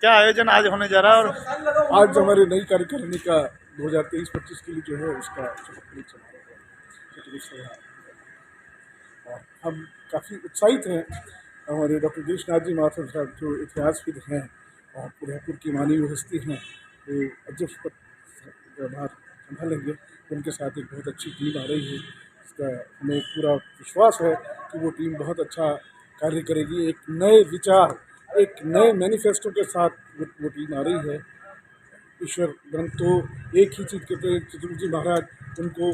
क्या आयोजन आज होने जा रहा है? और आज हमारे नई कार्यकारिणी का 2023-25 के लिए जो है उसका शपथ समारोह है। और हम काफ़ी उत्साहित हैं। हमारे डॉक्टर गिरीश नाथ जी माथुर साहब जो इतिहासविद हैं और उदयपुर की माननीय हस्ती हैं, वो अध्यक्ष पद भार संभालेंगे। उनके साथ एक बहुत अच्छी टीम आ रही है। इसका हमें पूरा विश्वास है कि वो टीम बहुत अच्छा कार्य करेगी। एक नए विचार, एक नए मैनिफेस्टो के साथ वो टीम आ रही है। ईश्वर ग्रंथ तो एक ही चीज़ कहते हैं, चित्रगुप्त जी महाराज उनको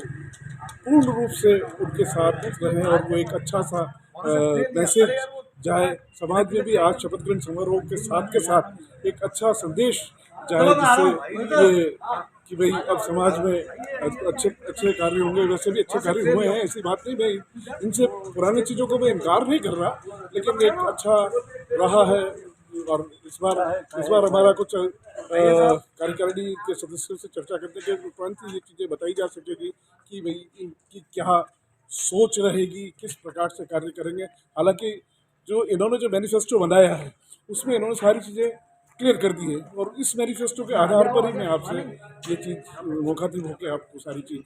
पूर्ण रूप से उनके साथ रहें और वो एक अच्छा सा मैसेज जाए समाज में भी। आज शपथ ग्रहण समारोह के साथ एक अच्छा संदेश जाए, जिससे ये कि भाई अब समाज में अच्छे अच्छे कार्य होंगे। वैसे भी अच्छे कार्य हुए हैं, ऐसी बात नहीं, मैं इनसे पुरानी चीज़ों को मैं इनकार नहीं कर रहा, लेकिन एक अच्छा रहा है। और इस बार हमारा कुछ कार्यकारिणी के सदस्यों से चर्चा करने के उपरांत ये चीज़ें बताई जा सकेगी कि भाई इनकी क्या सोच रहेगी, किस प्रकार से कार्य करेंगे। हालांकि जो इन्होंने जो मैनिफेस्टो बनाया है उसमें इन्होंने सारी चीज़ें क्लियर कर दी है, और इस मैनिफेस्टो के आधार पर ही मैं आपसे ये चीज़ मुखातिब होकर आपको सारी चीज़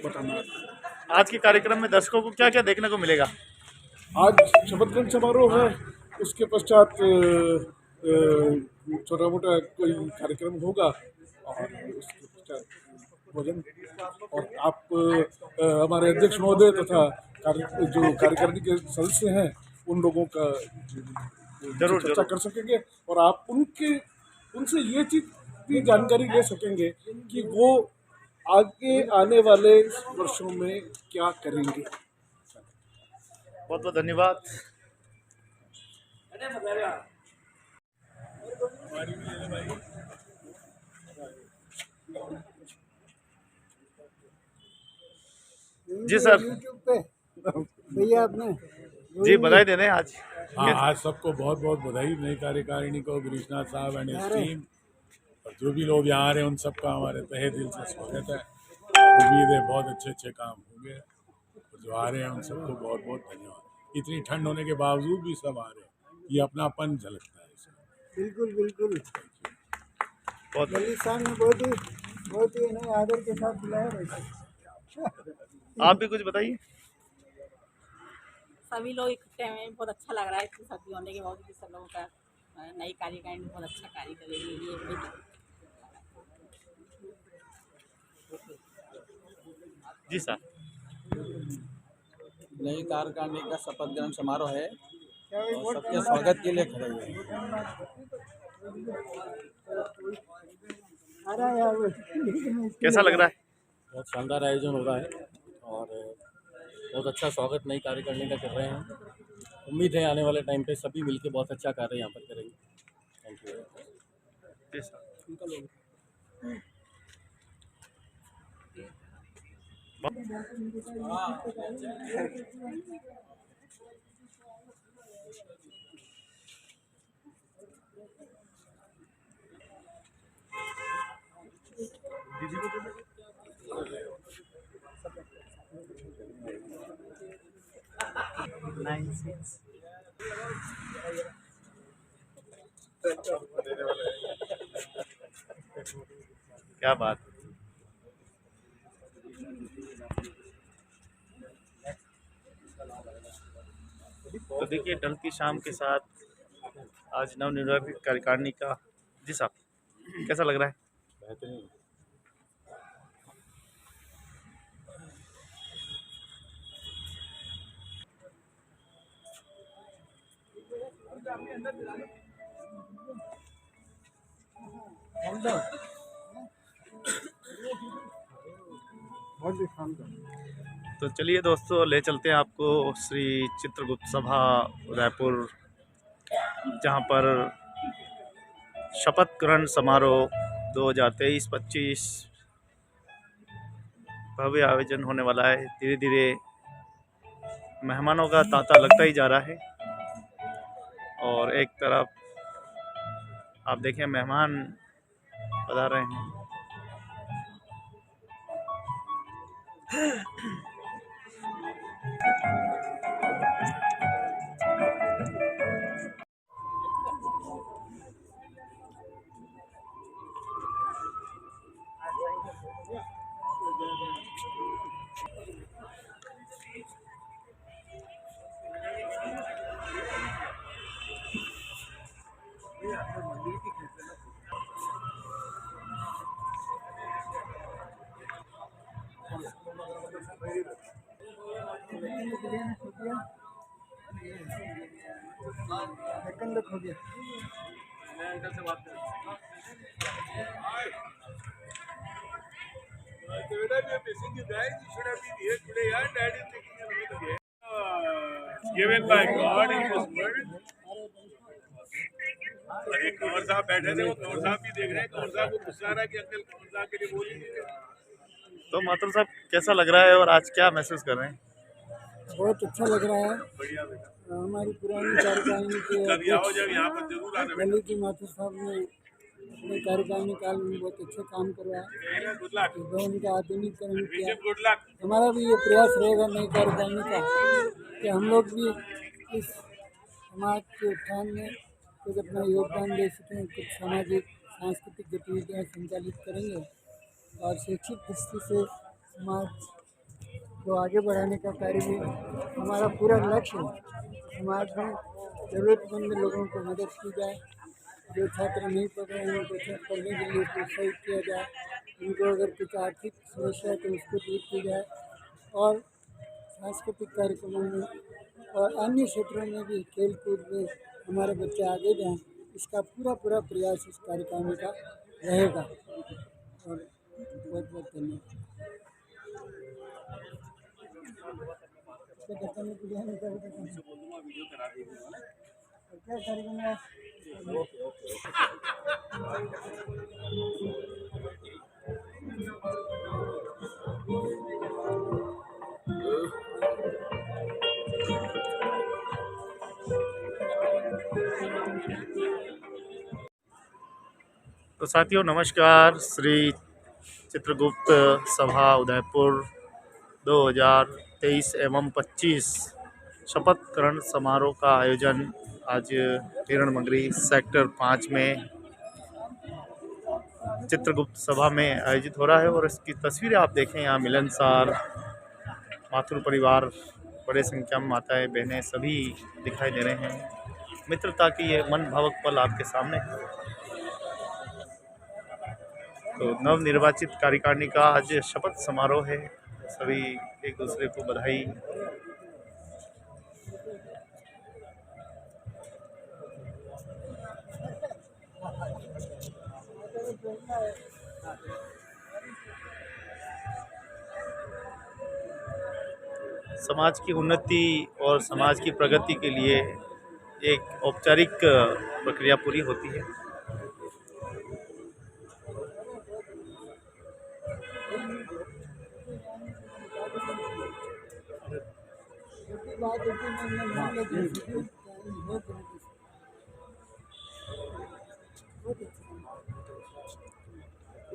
बताना। आज के कार्यक्रम में दर्शकों को क्या क्या देखने को मिलेगा? आज शपथ ग्रहण समारोह है, उसके पश्चात छोटा मोटा कोई कार्यक्रम होगा और उसके पश्चात भोजन। और आप हमारे अध्यक्ष महोदय तथा जो कार्यकारिणी के सदस्य हैं उन लोगों का जरूर चर्चा कर सकेंगे, और आप उनसे ये चीज़ की जानकारी ले सकेंगे कि वो आगे आने वाले वर्षों में क्या करेंगे। बहुत बहुत धन्यवाद। जी सर। यूट्यूब पे भैया आपने जी बधाई दे रहे हैं आज। हाँ, आज सबको बहुत बहुत बधाई, नई कार्यकारिणी को, गिरीशनाथ साहब एंड हिज टीम, और जो भी लोग यहाँ आ रहे हैं उन सबका हमारे तहे दिल से स्वागत है। उम्मीद है बहुत अच्छे अच्छे काम होंगे, और जो आ रहे हैं उन सबको बहुत बहुत धन्यवाद। इतनी ठंड होने के बावजूद भी सब आ रहे हैं, ये अपनापन झलकता है इसमें। बिल्कुल बिल्कुल बहुत मलिक साहब ने बहुत ही इन्हें आदर के साथ बुलाया वैसे। आप भी कुछ बताइए। सभी लोग इकट्ठे हैं, बहुत अच्छा लग रहा है। इतनी सर्दी होने के बावजूद भी सब लोगों का नई कार्यकारिणी बहुत अच्छा कार्य करेगी ये जी सर। नई कार्यकारिणी का शपथ ग्रहण समारोह है और सबके स्वागत के लिए खड़े हुए हैं। कैसा लग रहा है? बहुत शानदार आयोजन हो रहा है और बहुत अच्छा स्वागत नई कार्यकारिणी का कर रहे हैं। उम्मीद है आने वाले टाइम पे सभी मिलकर बहुत अच्छा कार्य यहाँ पर करेंगे। Thank you. जी सर। क्या बात। तो देखिए ढलती शाम के साथ आज नवनिर्वाचित कार्यकारिणी का। जी साहब कैसा लग रहा है? बेहतरीन। तो चलिए दोस्तों, ले चलते हैं आपको श्री चित्रगुप्त सभा उदयपुर, जहाँ पर शपथ ग्रहण समारोह 2023-25 भव्य आयोजन होने वाला है। धीरे धीरे मेहमानों का तांता लगता ही जा रहा है, और एक तरफ आप देखें मेहमान पधार रहे हैं। ढक्कन तो खो गया। Given by God in His word. अरे कंवर साहब बैठे थे, वो कंवर साहब भी देख रहे हैं, कंवर साहब को गुस्सा आ रहा है कि अंकल कंवर साहब के लिए बोलिए। तो मातुल साहब कैसा लग रहा है और आज क्या महसूस कर रहे हैं? बहुत अच्छा लग रहा है। हमारी पुरानी कार्यकारिणी के कभी आओ, जब यहाँ पर जरूर आना। ललित जी माथुर साहब ने अपने कार्यकारिणी काल में बहुत अच्छे काम करवाया, गुड लक, इस भवन का आधुनिकीकरण किया। Good luck. हमारा भी ये प्रयास रहेगा नई कार्यकारिणी का कि हम लोग भी इस समाज के उत्थान में कुछ अपना योगदान दे सकें, कुछ सामाजिक सांस्कृतिक गतिविधियाँ संचालित करेंगे और शैक्षिक दृष्टि से समाज को आगे बढ़ाने का कार्य भी हमारा पूरा लक्ष्य है। समाज में ज़रूरतमंद लोगों को मदद की जाए, जो छात्र नहीं पढ़ रहे हैं उनको पढ़ने के लिए प्रोत्साहित किया जाए, उनको अगर कुछ आर्थिक समस्या है तो उसको दूर की जाए और सांस्कृतिक कार्यक्रमों में और अन्य क्षेत्रों में भी खेल कूद में हमारे बच्चे आगे जाएं, इसका पूरा प्रयास इस कार्यक्रम का रहेगा। और बहुत बहुत धन्यवाद। क्या कार्यक्रम है? तो साथियों नमस्कार। श्री चित्रगुप्त सभा उदयपुर 2023 एवं 25 शपथ ग्रहण समारोह का आयोजन आज हिरण मंगरी सेक्टर 5 में चित्रगुप्त सभा में आयोजित हो रहा है और इसकी तस्वीरें आप देखें। यहाँ मिलनसार माथुर परिवार, बड़े संख्या में माताएं बहनें सभी दिखाई दे रहे हैं। मित्रता की ये मन भावक पल आपके सामने है। तो नवनिर्वाचित कार्यकारिणी का आज शपथ समारोह है। सभी एक दूसरे को बधाई। समाज की उन्नति और समाज की प्रगति के लिए एक औपचारिक प्रक्रिया पूरी होती है।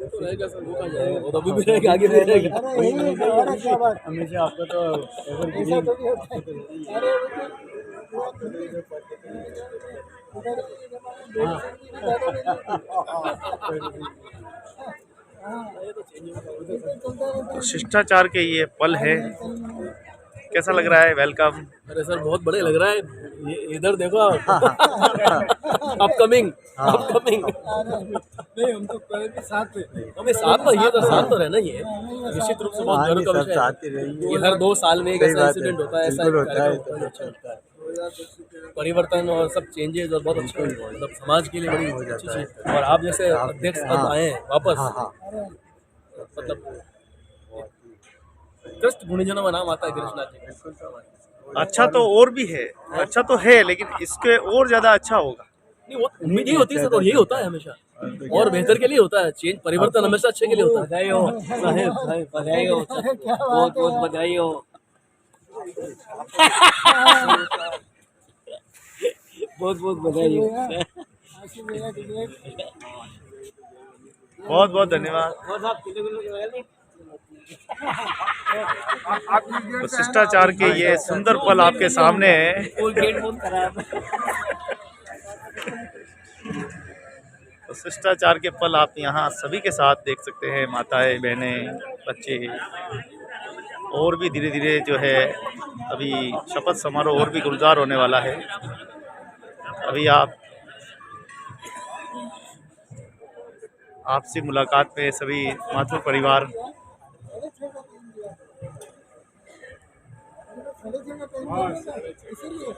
तो अभी भी रहेगा, आगे भी रहेगा। हमेशा आपको तो ऐसा तो नहीं होता है। अरे तो शिष्टाचार के ये पल है। कैसा लग रहा है? वेलकम। अरे सर बहुत बढ़िया लग रहा है। ये इधर देखो अपकमिंग नहीं, हम तो पहले भी साथ थे। हमें साथ तो ये तो साथ तो रहना ही है। निश्चित रूप से बहुत गर्व का विषय है कि हर 2 साल में एक ऐसा इंसिडेंट होता है, ऐसा कार्यक्रम अच्छा लगता है। परिवर्तन और सब चेंजेस और बहुत अच्छा मतलब समाज के लिए बड़ी अच्छी चीज। और आप जैसे अध्यक्ष अब आए हैं वापस, मतलब कृष्ण गुणीजनों में नाम आता है कृष्णा जी। अच्छा तो और भी है, अच्छा तो है, लेकिन इसके और ज़्यादा अच्छा होगा। नहीं, वो उम्मीद ही होती है सर, और यही होता है हमेशा, और बेहतर के लिए होता है। चेंज परिवर्तन हमेशा अच्छे के लिए होता है। बधाई हो साहेब, बधाई हो, बहुत बहुत बधाई हो। बहुत बहुत बधाई हो। बहुत बहुत धन्यवाद। तो शिष्टाचार के ये सुंदर पल आपके सामने है। तो शिष्टाचार के पल आप यहाँ सभी के साथ देख सकते हैं। माताएं, बहनें, बच्चे, और भी धीरे धीरे जो है अभी शपथ समारोह और भी गुलजार होने वाला है। अभी आपसे मुलाकात में सभी माथुर परिवार इसीलिए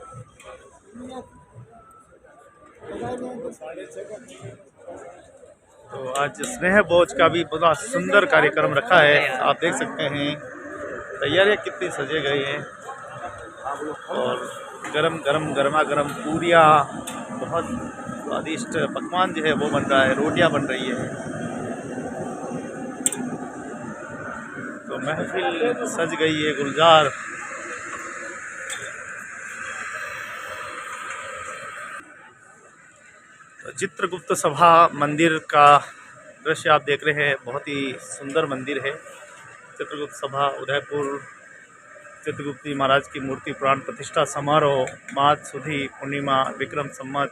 तो आज स्नेह भोज का भी बड़ा सुंदर कार्यक्रम रखा है। आप देख सकते हैं तैयारियां कितनी सजे गई हैं और गरम गरम गर्मा गर्म पूरियाँ, बहुत स्वादिष्ट पकवान जो है वो बन रहा है, रोटियां बन रही है। तो महफिल सज गई है गुलजार। तो चित्रगुप्त सभा मंदिर का दृश्य आप देख रहे हैं, बहुत ही सुंदर मंदिर है। चित्रगुप्त सभा उदयपुर, चित्रगुप्त महाराज की मूर्ति प्राण प्रतिष्ठा समारोह माघ सुधी पूर्णिमा विक्रम संवत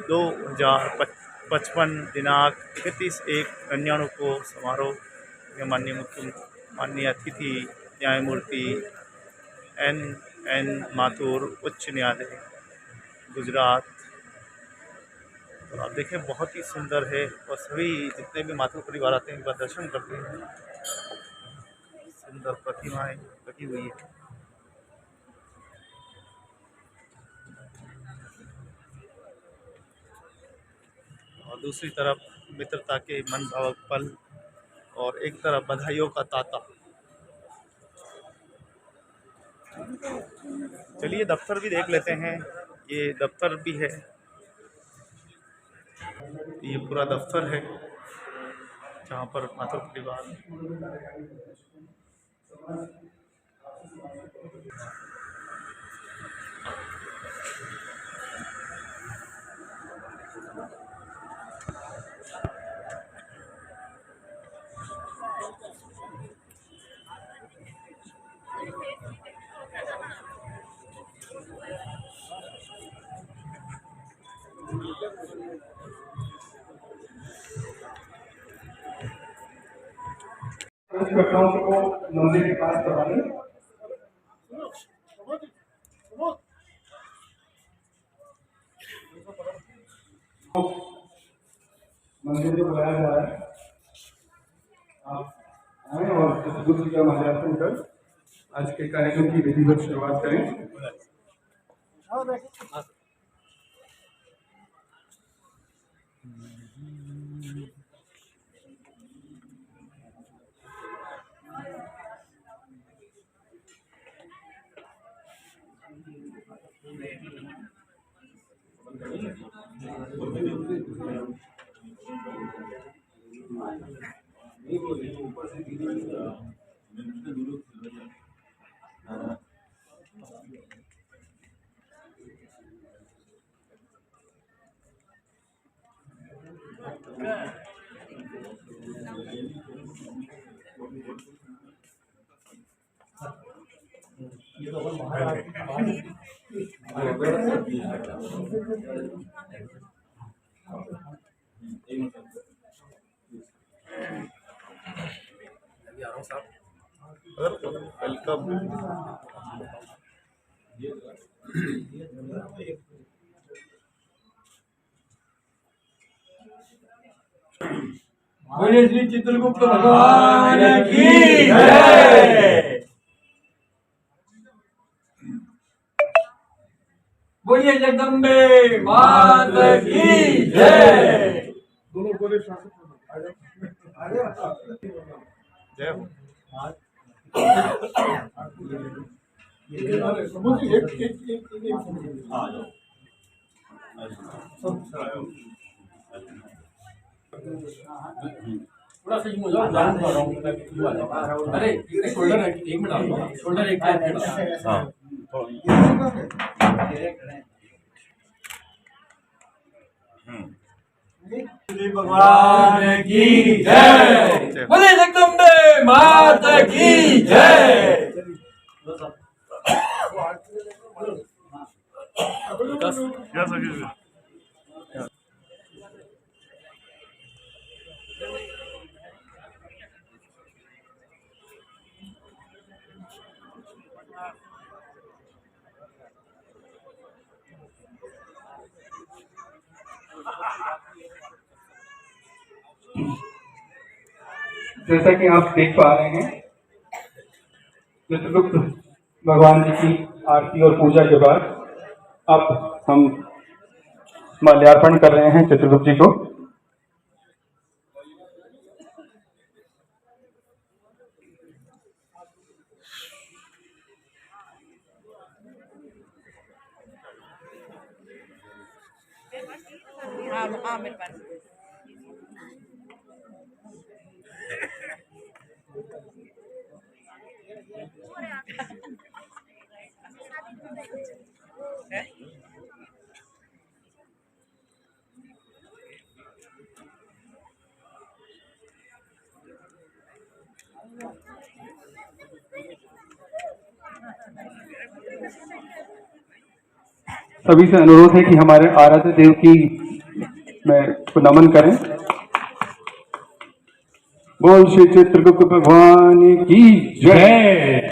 2055 दिनांक 31/1 को समारोह में माननीय अतिथि न्यायमूर्ति N माथुर उच्च न्यायालय गुजरात। तो आप देखें बहुत ही सुंदर है और सभी जितने भी माथुर परिवार आते हैं इनका दर्शन करते हैं। सुंदर प्रतिमाएं लगी हुई है। और दूसरी तरफ मित्रता के मनभावक पल और एक तरफ बधाइयों का तांता। चलिए दफ्तर भी देख लेते हैं। ये दफ्तर भी है, ये पूरा दफ्तर है जहाँ पर माथुर परिवार घटनाओं को मंदिर के पास करवाने मंदिर को बुलाया जा रहा है। आप आए और गुरु जी का महाजापन कर आज के कार्यक्रम की विधिवत शुरुआत करें। वेलकम। बोलिए श्री चित्रगुप्त भगवान की जय। बोलिए जगदम्बे मात की जय। दोनों गोरे शासक जय हो। थोड़ा सा यूं जान पा रहा हूं। अरे शोल्डर एक मिनट, शोल्डर एक मिनट। हां श्री भगवान की जय। बोले जगदम्बे मात की जय। जैसा कि आप देख पा रहे हैं चित्रगुप्त भगवान जी की आरती और पूजा के बाद अब हम माल्यार्पण कर रहे हैं चित्रगुप्त जी को। हाँ मेरे पास सभी से अनुरोध है कि हमारे आराध्य देव की मैं को नमन करें। बोल श्री चित्रगुप्त भगवान की जय।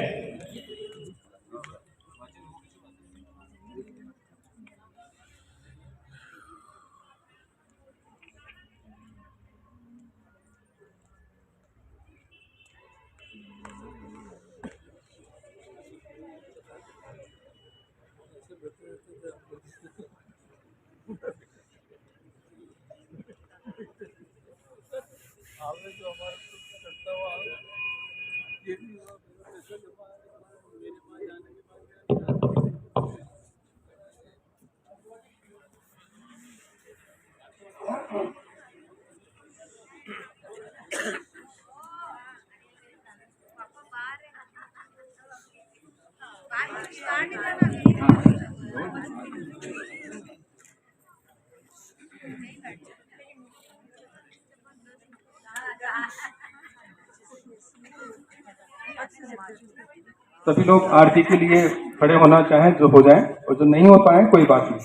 सभी लोग आरती के लिए खड़े होना चाहें जो हो जाएं, और जो नहीं हो पाए कोई बात नहीं।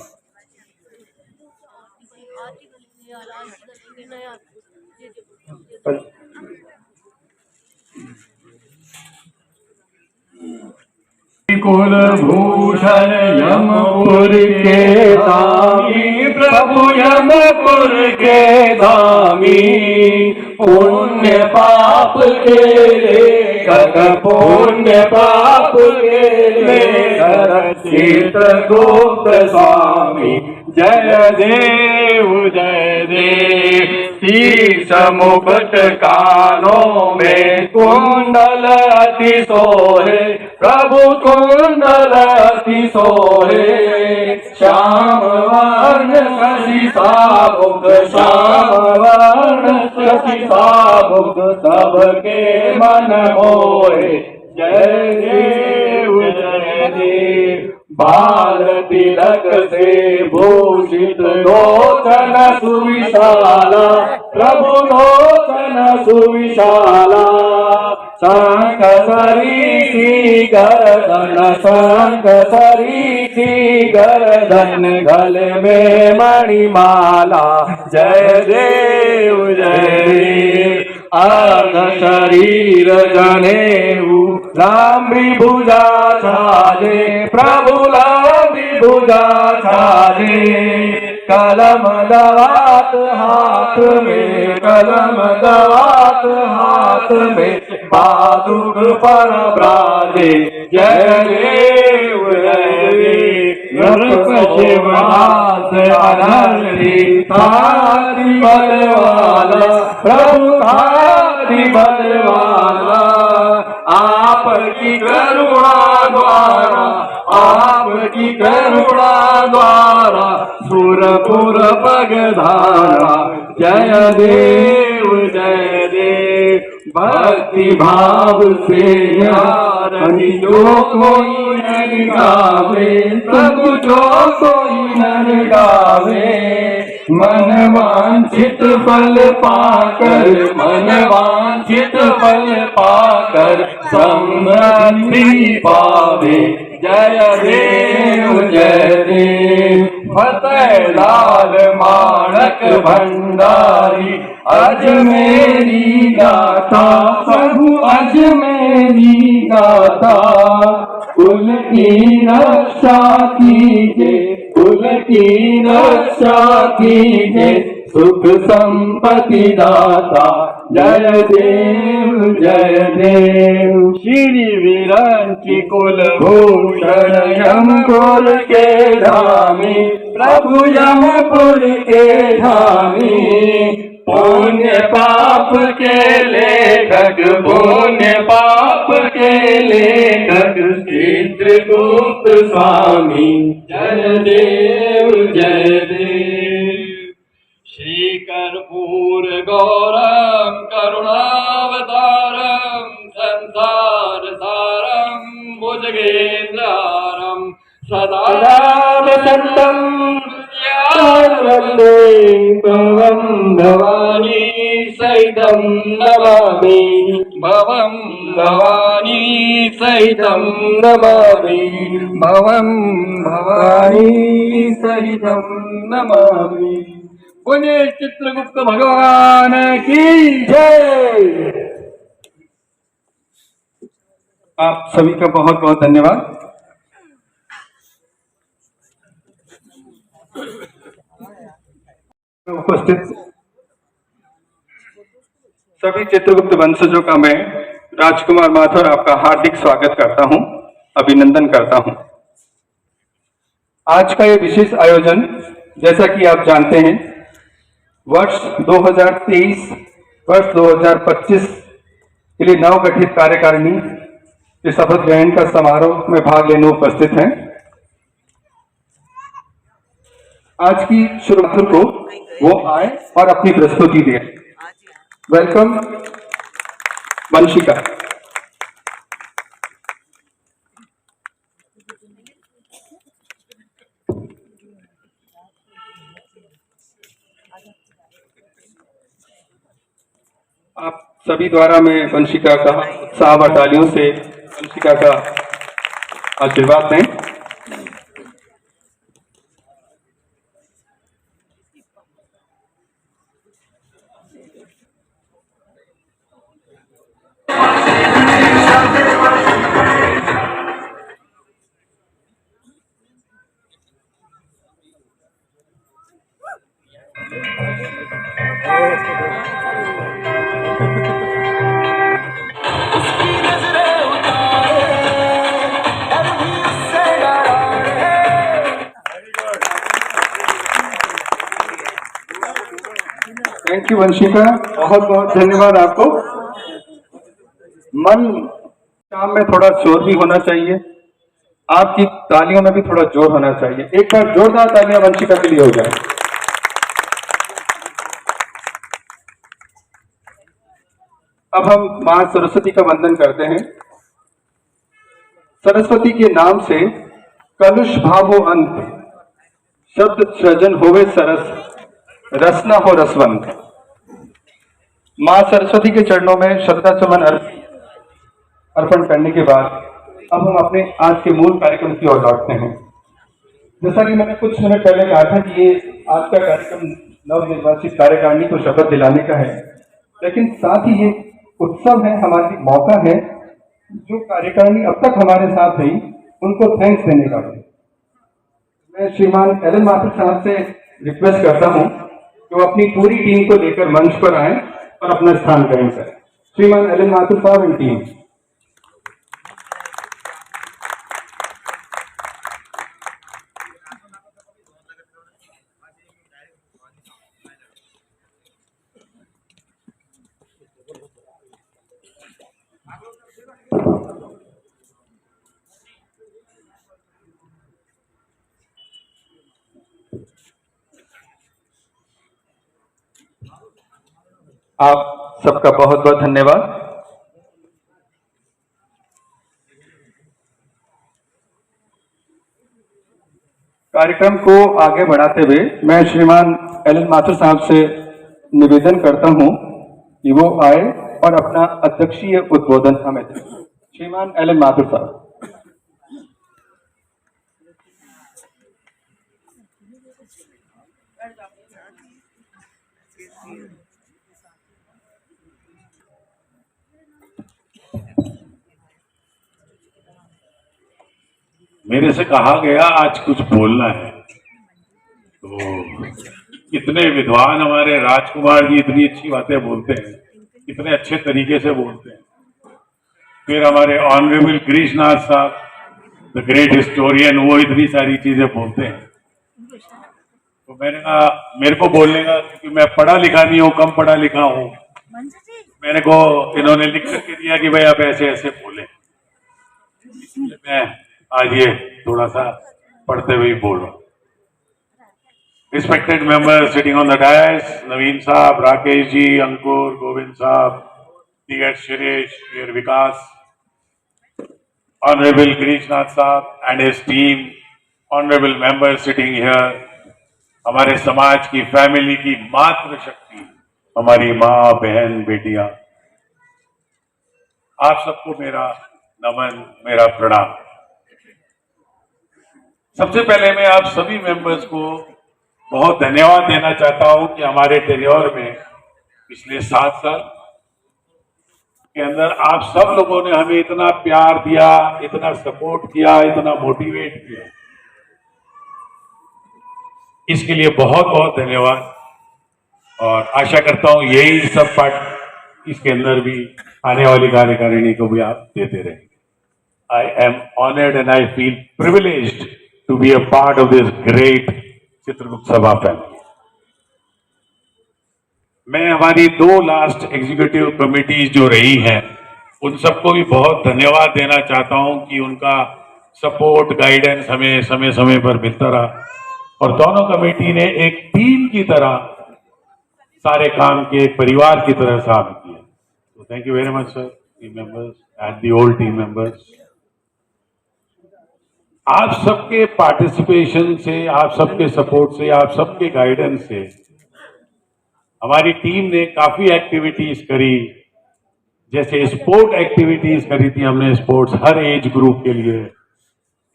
कुलभूषण यमपुर के धामी प्रभु यमपुर के धामी पुण्य पाप के लेखक पुण्य पाप के लेखक चित्रगुप्त स्वामी जय देव जय देव। शीश मुकुट कानों में कुंडल अति सोहे प्रभु कुंडल अति सोहे श्याम वर्ण शशि सामुख श्याम वर्ण शशि सामुख सबके मन मोहे जय देव जय देव। बाल तिलक से भूषित लोचन सुविशाला प्रभु लोचन सुविशाला शंख सरीसी गर्दन शंख सरीसी गर्दन गले में मणिमाला जय देव जय देव। अर्ध शरीर जनेऊ लांबी भुजा छाजे प्रभु लांबी भुजा छाजे कलम दवात हाथ में कलम दवात हाथ में पादुक पर ब्राजे जय देव जय देव। शिवनाथ अनंती थाती बलवाला प्रभु थाती बलवाला आपकी करुणा द्वारा आपकी करुणा द्वारा सुरपुर पगधारा जय देव जय देव। भक्ति भाव से यारनी जो कोई नर गावे प्रभु जो कोई नर गावे मन वांछित फल पाकर मन वांछित फल पाकर समृद्धि पावे जय देव जय देव। फतेह लाल माणक भंडारी अजमेरी गाथा प्रभु अजमेरी गाथा कुल की रक्षा कीजिए कुल की रक्षा कीजिए सुख संपत्ति दाता जय देव श्री विरंची कुल भूषण यमपुर के धामी प्रभु यमपुर के धामी पुण्य पाप के लेखक पुण्य पाप के लेखक चित्रगुप्त स्वामी जय देव श्री कर्पूर गौरम करुणावतारम संसार सारम भुजगेन्द्रहारम सदा वसंतम भवं भवानी सहितं नमामि भवं भवानी सहितं नमामि भवं भवानी सहितं नमामि। बोलिए चित्रगुप्त भगवान की जय। आप सभी का बहुत बहुत धन्यवाद। उपस्थित सभी चित्रगुप्त वंशजों का मैं राजकुमार माथुर आपका हार्दिक स्वागत करता हूं, अभिनंदन करता हूं। आज का ये विशेष आयोजन जैसा कि आप जानते हैं वर्ष 2023 वर्ष 2025 के लिए नवगठित कार्यकारिणी के शपथ ग्रहण का समारोह में भाग लेने उपस्थित हैं। आज की शुरुआत को वो आए और अपनी प्रस्तुति दें। वेलकम वंशिका। आप सभी द्वारा मैं वंशिका का उत्साह व तालियों से वंशिका का आशीर्वाद दें। थैंक यू वंशिका, बहुत बहुत धन्यवाद आपको। मन काम में थोड़ा जोर भी होना चाहिए, आपकी तालियों में भी थोड़ा जोर होना चाहिए। एक बार जोरदार तालियां वंशिका के लिए हो जाए। अब हम मां सरस्वती का वंदन करते हैं। सरस्वती के नाम से कलुष भावो अंत, शब्द सृजन होवे सरस, रसना हो रसवंत। मां सरस्वती के चरणों में श्रद्धा सुमन अर्पण करने के बाद अब हम अपने आज के मूल कार्यक्रम की ओर लौटते हैं। जैसा कि मैंने कुछ मिनट पहले कहा था कि ये आज का कार्यक्रम नवनिर्वाचित कार्यकारिणी को शपथ दिलाने का है, लेकिन साथ ही ये उत्सव है, हमारी मौका है जो कार्यकारिणी अब तक हमारे साथ रही उनको थैंक्स देने का भी। मैं श्रीमान एलन माथुर साहब से रिक्वेस्ट करता हूं कि वो अपनी पूरी टीम को लेकर मंच पर आए और अपना स्थान ग्रहण करें। श्रीमान एलन माथुर साहब एंड टीम। आप सबका बहुत बहुत धन्यवाद। कार्यक्रम को आगे बढ़ाते हुए मैं श्रीमान एलन माथुर साहब से निवेदन करता हूं कि वो आए और अपना अध्यक्षीय उद्बोधन हमें दें। श्रीमान एलन माथुर साहब। मेरे से कहा गया आज कुछ बोलना है, तो इतने विद्वान हमारे राजकुमार जी इतनी अच्छी बातें बोलते हैं, इतने अच्छे तरीके से बोलते हैं। फिर हमारे ऑनरेबल गिरीशनाथ साहब द ग्रेट हिस्टोरियन, वो इतनी सारी चीजें बोलते हैं। तो मैंने कहा मेरे को बोलने का, क्योंकि मैं पढ़ा लिखा नहीं हूँ, कम पढ़ा लिखा हूँ, मैंने को इन्होंने लिख करके दिया कि भाई आप ऐसे ऐसे बोले, इसलिए मैं आज ये थोड़ा सा पढ़ते हुए बोल रहा हूँ। Respected members sitting on the dais, Naveen Saab, Rakesh ji, Ankur, Govind Saab, dear Shirish, dear Vikas, Honorable Girishnath Saab and his team, honorable members sitting here, हमारे समाज की, फैमिली की मातृ शक्ति, हमारी माँ, बहन, बेटियां, आप सबको मेरा नमन, मेरा प्रणाम। सबसे पहले मैं आप सभी मेंबर्स को बहुत धन्यवाद देना चाहता हूं कि हमारे टेन्योर में पिछले 7 साल के अंदर आप सब लोगों ने हमें इतना प्यार दिया, इतना सपोर्ट किया, इतना मोटिवेट किया, इसके लिए बहुत बहुत धन्यवाद। और आशा करता हूं यही सब पार्ट इसके अंदर भी आने वाली कार्यकारिणी को भी आप देते रहेंगे। I am honoured and I feel privileged to be a part of this great Chitragupta Sabha family. मैं हमारी 2 लास्ट एग्जीक्यूटिव कमिटीज जो रही हैं उन सबको भी बहुत धन्यवाद देना चाहता हूं कि उनका सपोर्ट, गाइडेंस हमें समय समय पर मिलता रहा और दोनों कमेटी ने एक टीम की तरह सारे काम के एक परिवार की तरह काम किया। तो thank you very much sir, team members and the old team members. आप सबके पार्टिसिपेशन से, आप सबके सपोर्ट से, आप सबके गाइडेंस से हमारी टीम ने काफी एक्टिविटीज करी, जैसे स्पोर्ट एक्टिविटीज करी थी हमने, स्पोर्ट्स हर एज ग्रुप के लिए।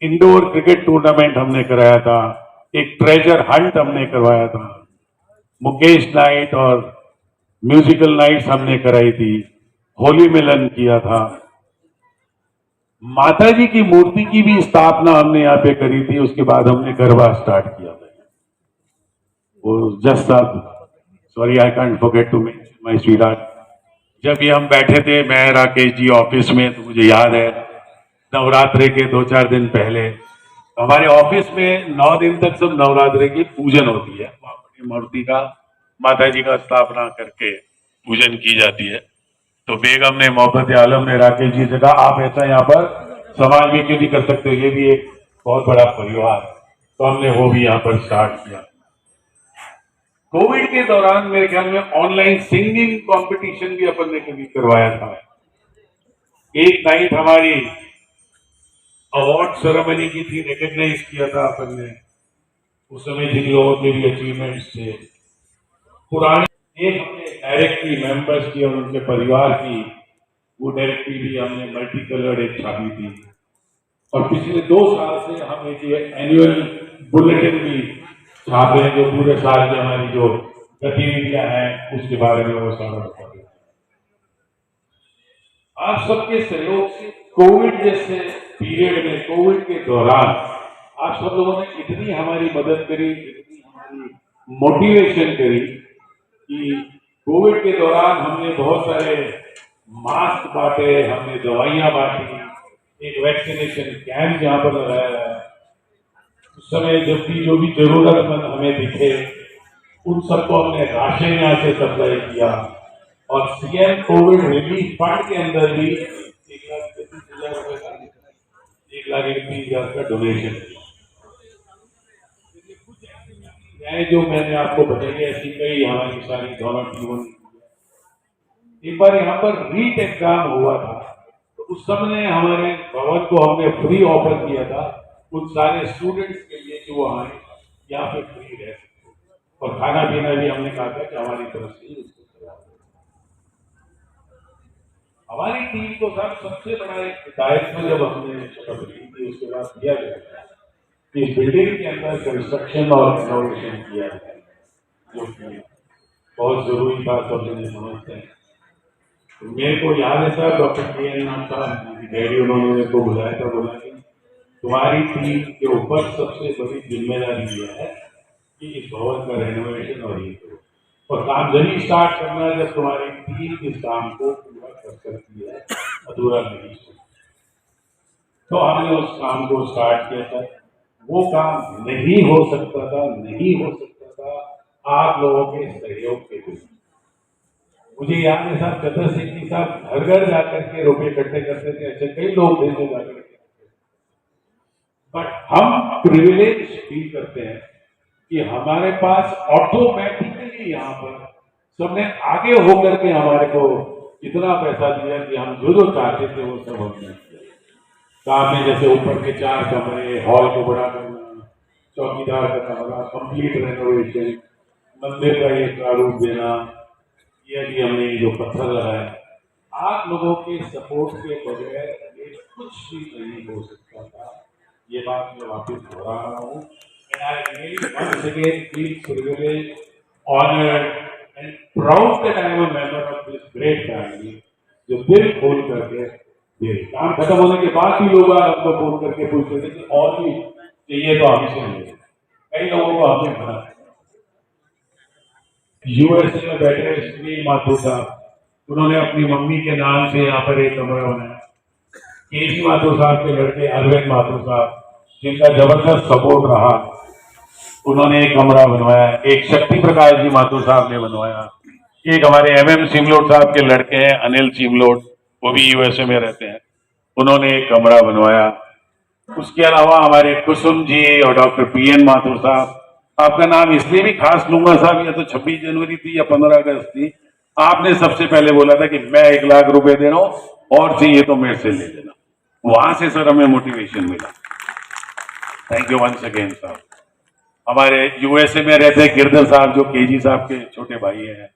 इंडोर क्रिकेट टूर्नामेंट हमने कराया था, एक ट्रेजर हंट हमने करवाया था, मुकेश नाइट और म्यूजिकल नाइट्स हमने कराई थी, होली मिलन किया था, माता जी की मूर्ति की भी स्थापना हमने यहाँ पे करी थी। उसके बाद हमने गरबा स्टार्ट किया था। वो just sorry I can't forget to mention my sweetheart, जब ये हम बैठे थे मैं, राकेश जी ऑफिस में, तो मुझे याद है नवरात्रे के 2-4 दिन पहले हमारे ऑफिस में 9 दिन तक सब नवरात्रे की पूजन होती है, अपनी मूर्ति का, माता जी का स्थापना करके पूजन की जाती है। तो बेगम ने, मोहब्बत आलम ने राकेश जी से कहा आप ऐसा यहाँ पर समाज में क्यों नहीं कर सकते, ये भी एक बहुत बड़ा परिवार, तो हमने वो भी यहाँ पर स्टार्ट किया। कोविड के दौरान मेरे ख्याल में ऑनलाइन सिंगिंग कंपटीशन भी अपन ने कभी करवाया था। एक नाइट हमारी अवार्ड सेरेमनी की थी, रिकॉग्नाइज किया था अपन ने उस समय जिन लोगों के भी अचीवमेंट्स थे। पुराने एक हमने डायरेक्टरी मेंबर्स की और उनके परिवार की, वो डायरेक्टरी भी हमने मल्टी कलर्ड एक छापी थी। और पिछले 2 साल से हम एक एनुअल बुलेटिन भी छाप रहे हैं, जो पूरे साल की हमारी जो गतिविधियां हैं उसके बारे में वो सारा बता रहे हैं। आप सबके सहयोग से कोविड जैसे पीरियड में, कोविड के दौरान आप सब लोगों ने इतनी हमारी मदद करी, इतनी हमारी मोटिवेशन करी कि कोविड के दौरान हमने बहुत सारे मास्क बांटे, हमने दवाइयां बांटी, एक वैक्सीनेशन कैंप यहाँ पर लगाया है। उस समय जब भी जो भी जरूरतमंद हमें दिखे उन सबको हमने राशन यहाँ से सप्लाई किया। और सीएम कोविड रिलीफ फंड के अंदर भी 1,31,000 रुपए का, 1,31,000 का डोनेशन किया। जो मैंने आपको बताई ऐसी कई हमारी सारी दोनों टीमों। एक बार यहाँ पर रीट एग्जाम हुआ था, तो उस समय हमारे भवन को हमने फ्री ऑफर किया था उन सारे स्टूडेंट्स के लिए कि वो आए यहाँ पे फ्री रह सकते, और खाना पीना भी हमने कहा था कि हमारी तरफ से ही उसको करवा। हमारी टीम को सबसे बड़ा एक दायित्व जब हमने शपथ ली थी उसके बाद किया गया इस बिल्डिंग के अंदर कंस्ट्रक्शन और इनोवेशन किया है, जो कि बहुत जरूरी था, सब लोग समझते हैं। तो मेरे को याद है सर, डॉक्टर के नाम साहब डैडी उन्होंने मेरे को बुलाया था, बोला कि तुम्हारी टीम के ऊपर सबसे बड़ी जिम्मेदारी यह है कि इस भवन का रेनोवेशन और ये करो, और काम जल्दी स्टार्ट करना है जब तुम्हारी टीम इस काम को पूरा कर सकती है, अधूरा नहीं छोड़ती। तो हमने उस काम को स्टार्ट किया था। वो काम नहीं हो सकता था आप लोगों के सहयोग के बिना। मुझे याद है साहब, चतर सिंह जी साहब घर घर जाकर के रुपए इकट्ठे करते थे, ऐसे कई लोग थे जो जाकर के, बट हम प्रिविलेज फील करते हैं कि हमारे पास ऑटोमेटिकली यहाँ पर सबने आगे होकर के हमारे को इतना पैसा दिया कि हम जो जो चाहते थे वो सब हमने किया। काम में जैसे ऊपर के 4 कमरे, हॉल को बड़ा करना, चौकीदार का कमरा, कंप्लीट रेनोवेशन, मंदिर का ये प्रारूप देना, ये भी हमने जो पत्थर लगाया। आप लोगों के सपोर्ट के बगैर ये कुछ भी नहीं हो सकता था। ये बात मैं वापस दोहरा रहा हूँ। And I really once again feel privileged, honored and proud that I am a member of this great family, जो दिल खोल करके दे। काम खत्म होने के बाद भी लोग आपको फोन करके पूछते थे कि और भी चाहिए तो हमसे मिले। कई लोगों को हमने मना। यूएसए में बैठे सुनील माथुर साहब, उन्होंने अपनी मम्मी के नाम से यहाँ पर एक कमरा बनाया। केजी माथुर साहब के लड़के अरविंद माथुर साहब, जिनका जबरदस्त सपोर्ट रहा, उन्होंने एक कमरा बनवाया। एक शक्ति प्रकाश जी माथुर साहब ने बनवाया। एक हमारे MM सिमलोट साहब के लड़के हैं अनिल सिमलोट, वो भी यूएसए में रहते हैं, उन्होंने एक कमरा बनवाया। उसके अलावा हमारे कुसुम जी और डॉक्टर PN माथुर साहब, आपका नाम इसलिए भी खास लूंगा साहब, या तो 26 जनवरी थी या 15 अगस्त थी, आपने सबसे पहले बोला था कि मैं 1 लाख रुपए दे रहा हूं और चाहिए तो मेरे से ले लेना। वहां से सर हमें मोटिवेशन मिला। थैंक यू वंस अगेन साहब। हमारे यूएसए में रहते गिरधर साहब, जो केजी साहब के छोटे भाई हैं।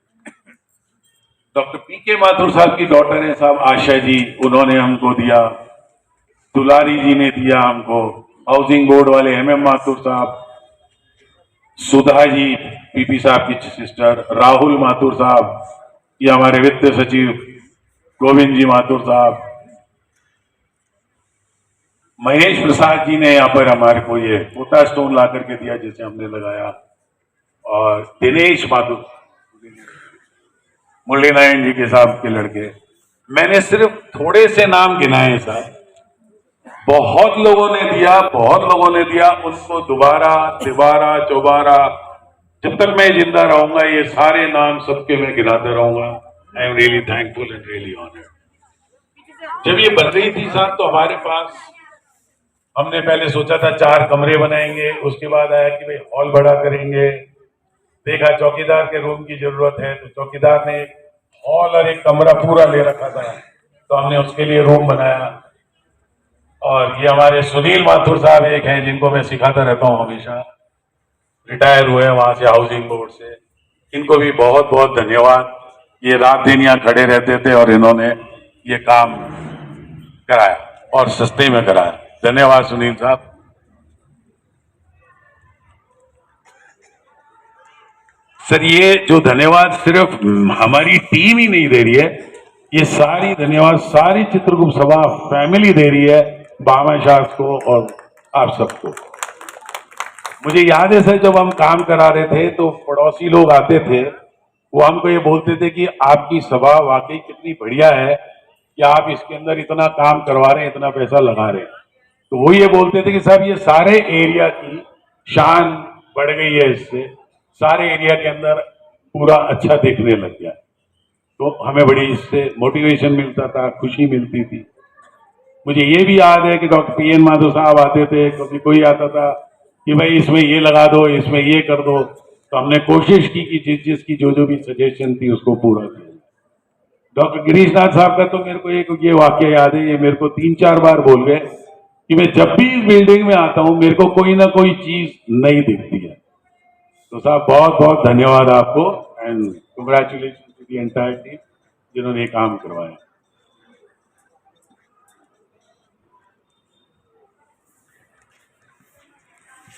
डॉक्टर PK माथुर साहब की डॉटर है साहब आशा जी, उन्होंने हमको दिया। दुलारी जी ने दिया हमको। हाउसिंग बोर्ड वाले MM माथुर साहब, सुधा जी PP साहब की सिस्टर, राहुल माथुर साहब, ये हमारे वित्त सचिव गोविंद जी माथुर साहब, महेश प्रसाद जी ने यहाँ पर हमारे को ये पोता स्टोन ला करके दिया जिसे हमने लगाया, और दिनेश माथुर, मुरली नारायण जी के साहब के लड़के। मैंने सिर्फ थोड़े से नाम गिनाए साहब, बहुत लोगों ने दिया, उनको दोबारा तिबारा चौबारा जब तक मैं जिंदा रहूंगा ये सारे नाम सबके मैं गिनाता रहूंगा। I am really thankful and really honoured. जब ये बन रही थी साहब तो हमारे पास, हमने पहले सोचा था 4 कमरे बनाएंगे, उसके बाद आया कि भाई हॉल बड़ा करेंगे। देखा चौकीदार के रूम की जरूरत है, तो चौकीदार ने एक हॉल और एक कमरा पूरा ले रखा था, तो हमने उसके लिए रूम बनाया। और ये हमारे सुनील माथुर साहब एक हैं जिनको मैं सिखाता रहता हूँ हमेशा, रिटायर हुए वहां से हाउसिंग बोर्ड से। इनको भी बहुत बहुत धन्यवाद। ये रात दिन यहाँ खड़े रहते थे और इन्होंने ये काम कराया और सस्ते में कराया। धन्यवाद सुनील साहब। सर ये जो धन्यवाद सिर्फ हमारी टीम ही नहीं दे रही है, ये सारी धन्यवाद सारी चित्रगुप्त सभा फैमिली दे रही है, बाबा शास्त्री को और आप सबको। मुझे याद है सर, जब हम काम करा रहे थे तो पड़ोसी लोग आते थे, वो हमको ये बोलते थे कि आपकी सभा वाकई कितनी बढ़िया है कि आप इसके अंदर इतना काम करवा रहे हैं, इतना पैसा लगा रहे हैं। तो वो ये बोलते थे कि साहब ये सारे एरिया की शान बढ़ गई है, इससे सारे एरिया के अंदर पूरा अच्छा देखने लग गया। तो हमें बड़ी इससे मोटिवेशन मिलता था, खुशी मिलती थी। मुझे ये भी याद है कि डॉक्टर PN माधव साहब आते थे, कभी कोई आता था कि भाई इसमें ये लगा दो, इसमें ये कर दो, तो हमने कोशिश की कि जिसकी जो भी सजेशन थी उसको पूरा किया। डॉक्टर गिरीश नाथ साहब का तो मेरे को एक ये वाक्य याद है, ये मेरे को 3-4 बार बोल गए कि मैं जब भी इस बिल्डिंग में आता हूं मेरे को कोई ना कोई चीज नई दिखती है। तो साहब बहुत बहुत धन्यवाद आपको and congratulation to the entire team जिन्होंने ये काम करवाया।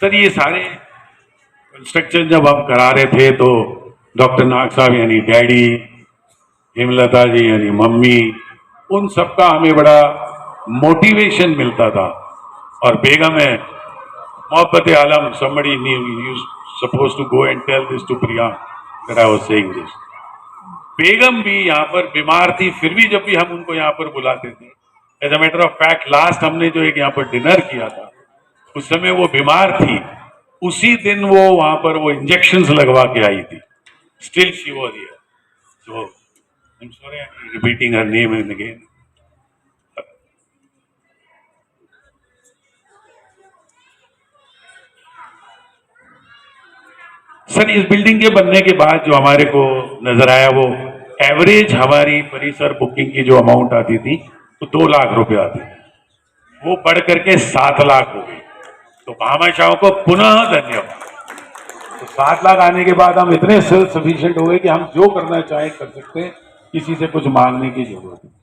सर ये सारे कंस्ट्रक्शन जब हम करा रहे थे तो डॉक्टर नाग साहब यानी डैडी, हेमलता जी यानी मम्मी, उन सबका हमें बड़ा मोटिवेशन मिलता था। और बेगम है मोहब्बत आलम, somebody supposed to go and tell this to Priyank that I was saying this. बेगम भी यहाँ पर बीमार थी, फिर भी जब भी हम उनको यहाँ पर बुलाते थे, as a matter of fact last हमने जो एक यहाँ पर डिनर किया था उस समय वो बीमार थी, उसी दिन वो वहां पर वो इंजेक्शंस लगवा के आई थी. Still she was here. So I am sorry I am repeating her name and again. Sir इस बिल्डिंग के बनने के बाद जो हमारे को नजर आया वो एवरेज हमारी परिसर बुकिंग की जो अमाउंट आती थी तो 2 लाख रुपए आती थी, वो बढ़ करके 7 लाख हो गई. तो भामाशाहों को पुनः धन्यवाद. तो 7 लाख आने के बाद हम इतने सेल्फ सफिशिएंट हो गए कि हम जो करना चाहें कर सकते हैं, किसी से कुछ मांगने की जरूरत नहीं.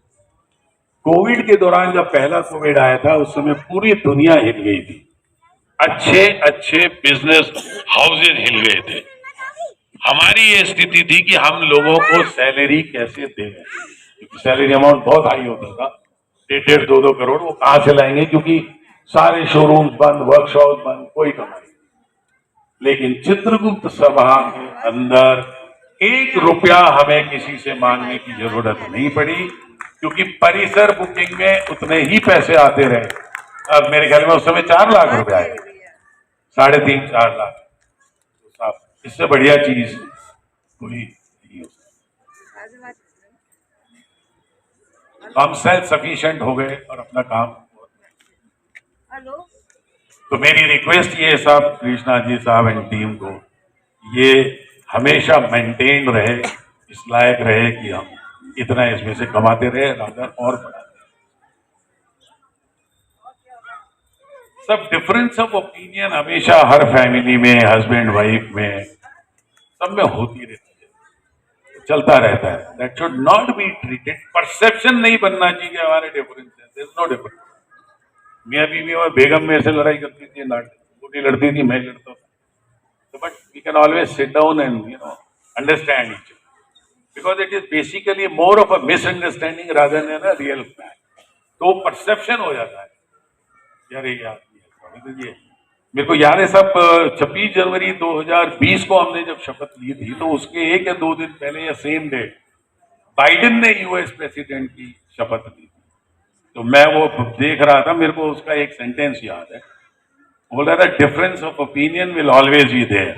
कोविड के दौरान जब पहला कोविड आया था उस समय पूरी दुनिया हिल गई थी, अच्छे अच्छे बिजनेस हाउसेज हिल गए थे. हमारी ये स्थिति थी कि हम लोगों को सैलरी कैसे दें, क्योंकि सैलरी अमाउंट बहुत हाई होता था, 1.5 2 करोड़. वो कहां से लाएंगे क्योंकि सारे शोरूम्स बंद, वर्कशॉप बंद, कोई कमाई. लेकिन चित्रगुप्त सभा के अंदर 1 रुपया हमें किसी से मांगने की जरूरत नहीं पड़ी, क्योंकि परिसर बुकिंग में उतने ही पैसे आते रहे. अब मेरे ख्याल में उस समय 4 लाख रुपए आए, 3.5 4 लाख. तो साहब इससे बढ़िया चीज कोई नहीं हो सकती. हम सेल्फ सफिशिएंट हो गए और अपना काम. तो मेरी रिक्वेस्ट ये साहब कृष्णा जी साहब एंड टीम को, ये हमेशा मेंटेन रहे, इस लायक रहे कि हम इतना इसमें से कमाते रहे, राजा और बढ़ाते. सब डिफरेंस ऑफ ओपिनियन हमेशा हर फैमिली में, हस्बैंड वाइफ में, सब में होती रहती है, चलता रहता है. That should not be treated. Perception नहीं बनना चाहिए कि हमारे डिफरेंस है. There is no difference. मियां बीवी में बेगम मेरे से लड़ाई करती थी, छोटी लड़ती थी, मैं लड़ता था. So, but we can always sit down and understand each other, because it is basically more of a misunderstanding rather than a real fact. तो परसेप्शन हो जाता है यार ये मेरे को याद है सब 26 जनवरी 2020 को हमने जब शपथ ली थी तो उसके 1 या 2 दिन पहले या सेम डे बाइडेन ने यूएस प्रेसिडेंट की शपथ ली. तो मैं वो देख रहा था, मेरे को उसका एक सेंटेंस याद है. बोल रहा था difference of opinion will always be there,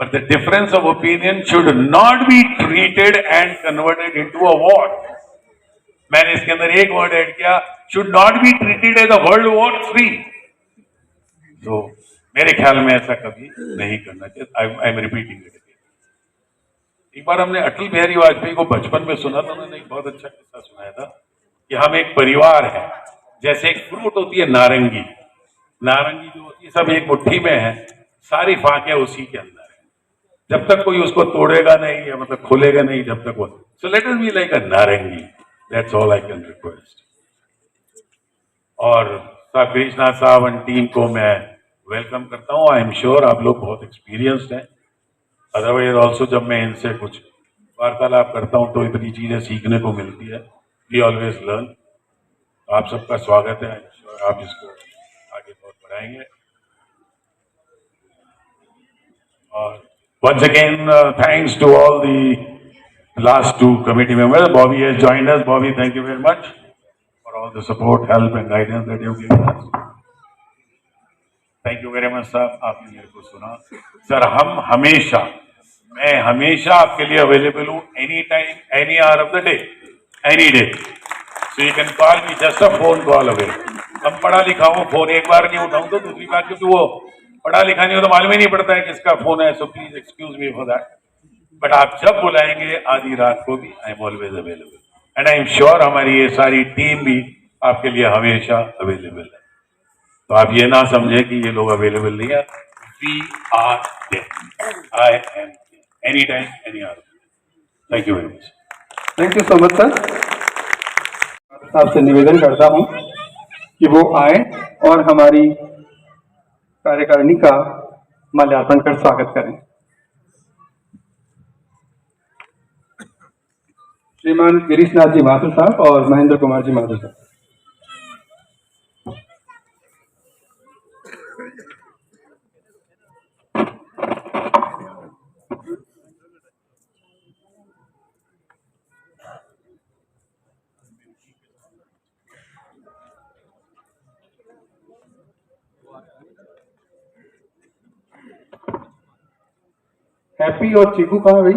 but the difference of opinion should not be treated and converted into a war. मैंने इसके अंदर एक वर्ड ऐड किया, should not be treated as a world war 3. तो मेरे ख्याल में ऐसा कभी नहीं करना चाहिए. I am repeating it. एक बार हमने अटल बिहारी वाजपेयी को बचपन में सुना था, उन्होंने एक बहुत अच्छा किस्सा सुनाया था कि हम एक परिवार है, जैसे एक फ्रूट होती है नारंगी, नारंगी जो होती है सब एक मुट्ठी में है, सारी फांके उसी के अंदर है, जब तक कोई उसको तोड़ेगा नहीं या मतलब खोलेगा नहीं जब तक वो. So let us be like a narangi. That's all I can request. और साहब कृष्णा साहब एंड टीम को मैं वेलकम करता हूँ. आई एम श्योर आप लोग बहुत एक्सपीरियंस्ड हैं. अदरवाइज ऑल्सो जब मैं इनसे कुछ वार्तालाप करता हूँ तो इतनी चीजें सीखने को मिलती है. We always learn. आप सबका स्वागत है. आप इसको आगे बहुत बढ़ाएंगे. और once again thanks to all the last 2 committee members. Bobby has joined us. Bobby, thank you very much for all the support, help and guidance that you have given us. Thank you very much साहब, आपने मेरे को सुना. Sir हम हमेशा, मैं हमेशा आपके लिए अवेलेबल हूँ, any time, any hour of the day, any day. So you can call me, just a phone call away. हम पढ़ा लिखा हूँ, फोन एक बार नहीं उठाऊँ तो दूसरी बार, क्योंकि वो पढ़ा लिखा नहीं हो तो मालूम ही नहीं पड़ता है किसका फोन है. So please excuse me for that. But आप जब बुलाएंगे आधी रात को भी, I am always available. And I am sure हमारी ये सारी टीम भी आपके लिए हमेशा अवेलेबल है. तो आप ये ना समझे कि ये लोग अवेलेबल नहीं है. We are there. I am any time, any hour. Thank you very much. Thank you so much sir. आपसे निवेदन करता हूं कि वो आए और हमारी कार्यकारिणी का माल्यार्पण कर स्वागत करें. श्रीमान गिरीश नाथ जी माथुर साहब और महेंद्र कुमार जी माथुर साहब. हैप्पी और चीकू कहाँ भाई?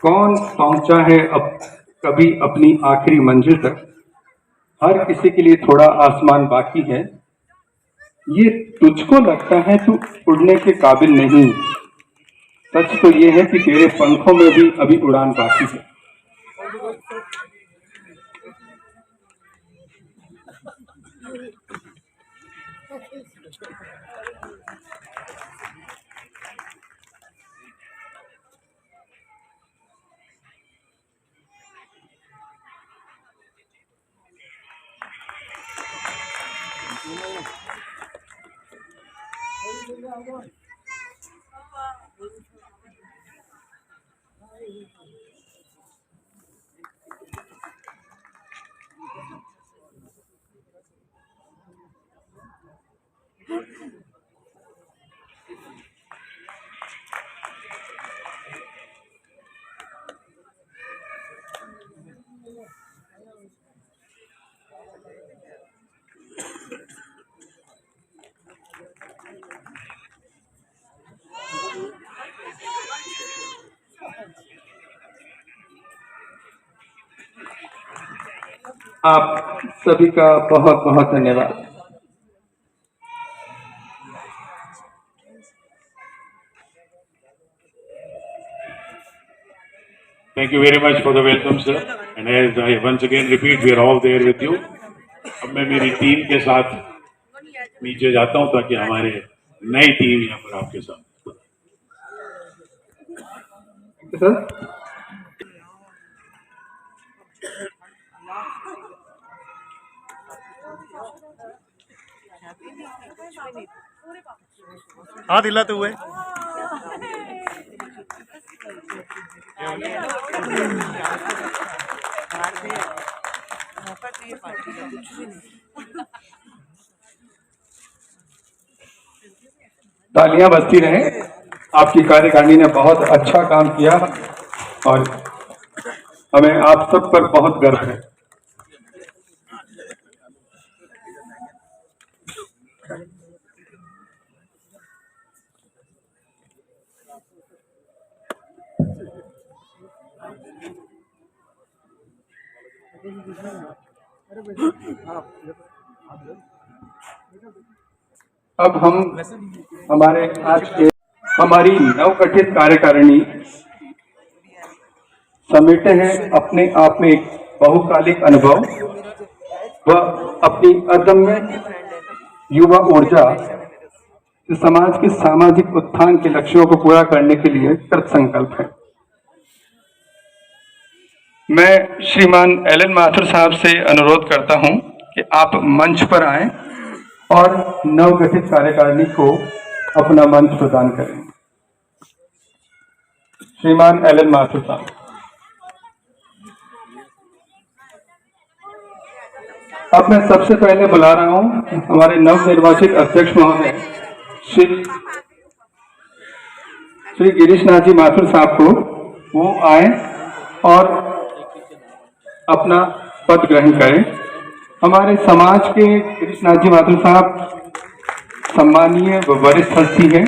कौन पहुंचा है अब कभी अपनी आखिरी मंजिल तक? हर किसी के लिए थोड़ा आसमान बाकी है। ये तुझको लगता है तू उड़ने के काबिल नहीं, सच तो ये है कि तेरे पंखों में भी अभी उड़ान बाकी है। आप सभी का बहुत बहुत धन्यवाद। Thank you very much for the welcome, sir. And as I once again repeat, we are all there with you. अब मैं मेरी टीम के साथ नीचे जाता हूं ताकि हमारे नई टीम यहाँ पर आपके साथ। सर हाथ हिलाते हुए तालियां बजती रहे। आपकी कार्यकारिणी ने बहुत अच्छा काम किया और हमें आप सब पर बहुत गर्व है। अब हम हमारी नवगठित कार्यकारिणी समेटे हैं अपने आप में एक बहुकालिक अनुभव व अपनी अदम्य युवा ऊर्जा समाज के सामाजिक उत्थान के लक्ष्यों को पूरा करने के लिए कृत संकल्प है। मैं श्रीमान एलन माथुर साहब से अनुरोध करता हूं कि आप मंच पर आएं और नवगठित कार्यकारिणी को अपना मंच प्रदान करें। श्रीमान एलन माथुर साहब। अब मैं सबसे पहले बुला रहा हूं हमारे नवनिर्वाचित अध्यक्ष महोदय श्री गिरीश नाथ जी माथुर साहब को, वो आए और अपना पद ग्रहण करें। हमारे समाज के गिरीश नाथ जी माथुर साहब सम्मानीय व वरिष्ठ हस्ती है।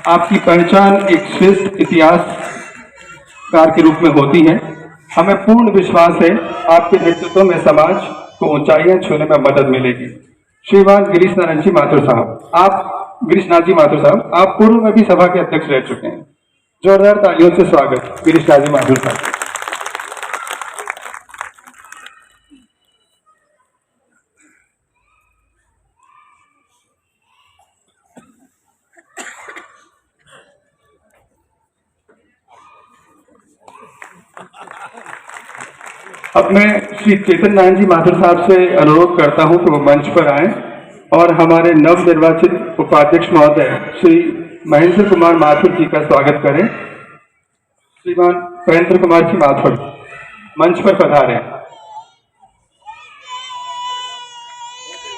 आपकी पहचान एक श्रेष्ठ इतिहासकार के रूप में होती है। हमें पूर्ण विश्वास है आपके नेतृत्व में समाज को ऊंचाइयां छूने में मदद मिलेगी। श्रीमान गिरीश नारायण जी माथुर साहब, गिरीश नाथ जी माथुर साहब, आप पूर्व में भी सभा के अध्यक्ष रह चुके हैं। जोरदार तालियों से स्वागत गिरीश नाथ जी माथुर साहब। अब मैं श्री चेतन नारायण जी माथुर साहब से अनुरोध करता हूं कि वो मंच पर आएं और हमारे नवनिर्वाचित उपाध्यक्ष महोदय श्री महेंद्र कुमार माथुर जी का स्वागत करें। श्रीमान महेंद्र कुमार जी माथुर मंच पर पधारें।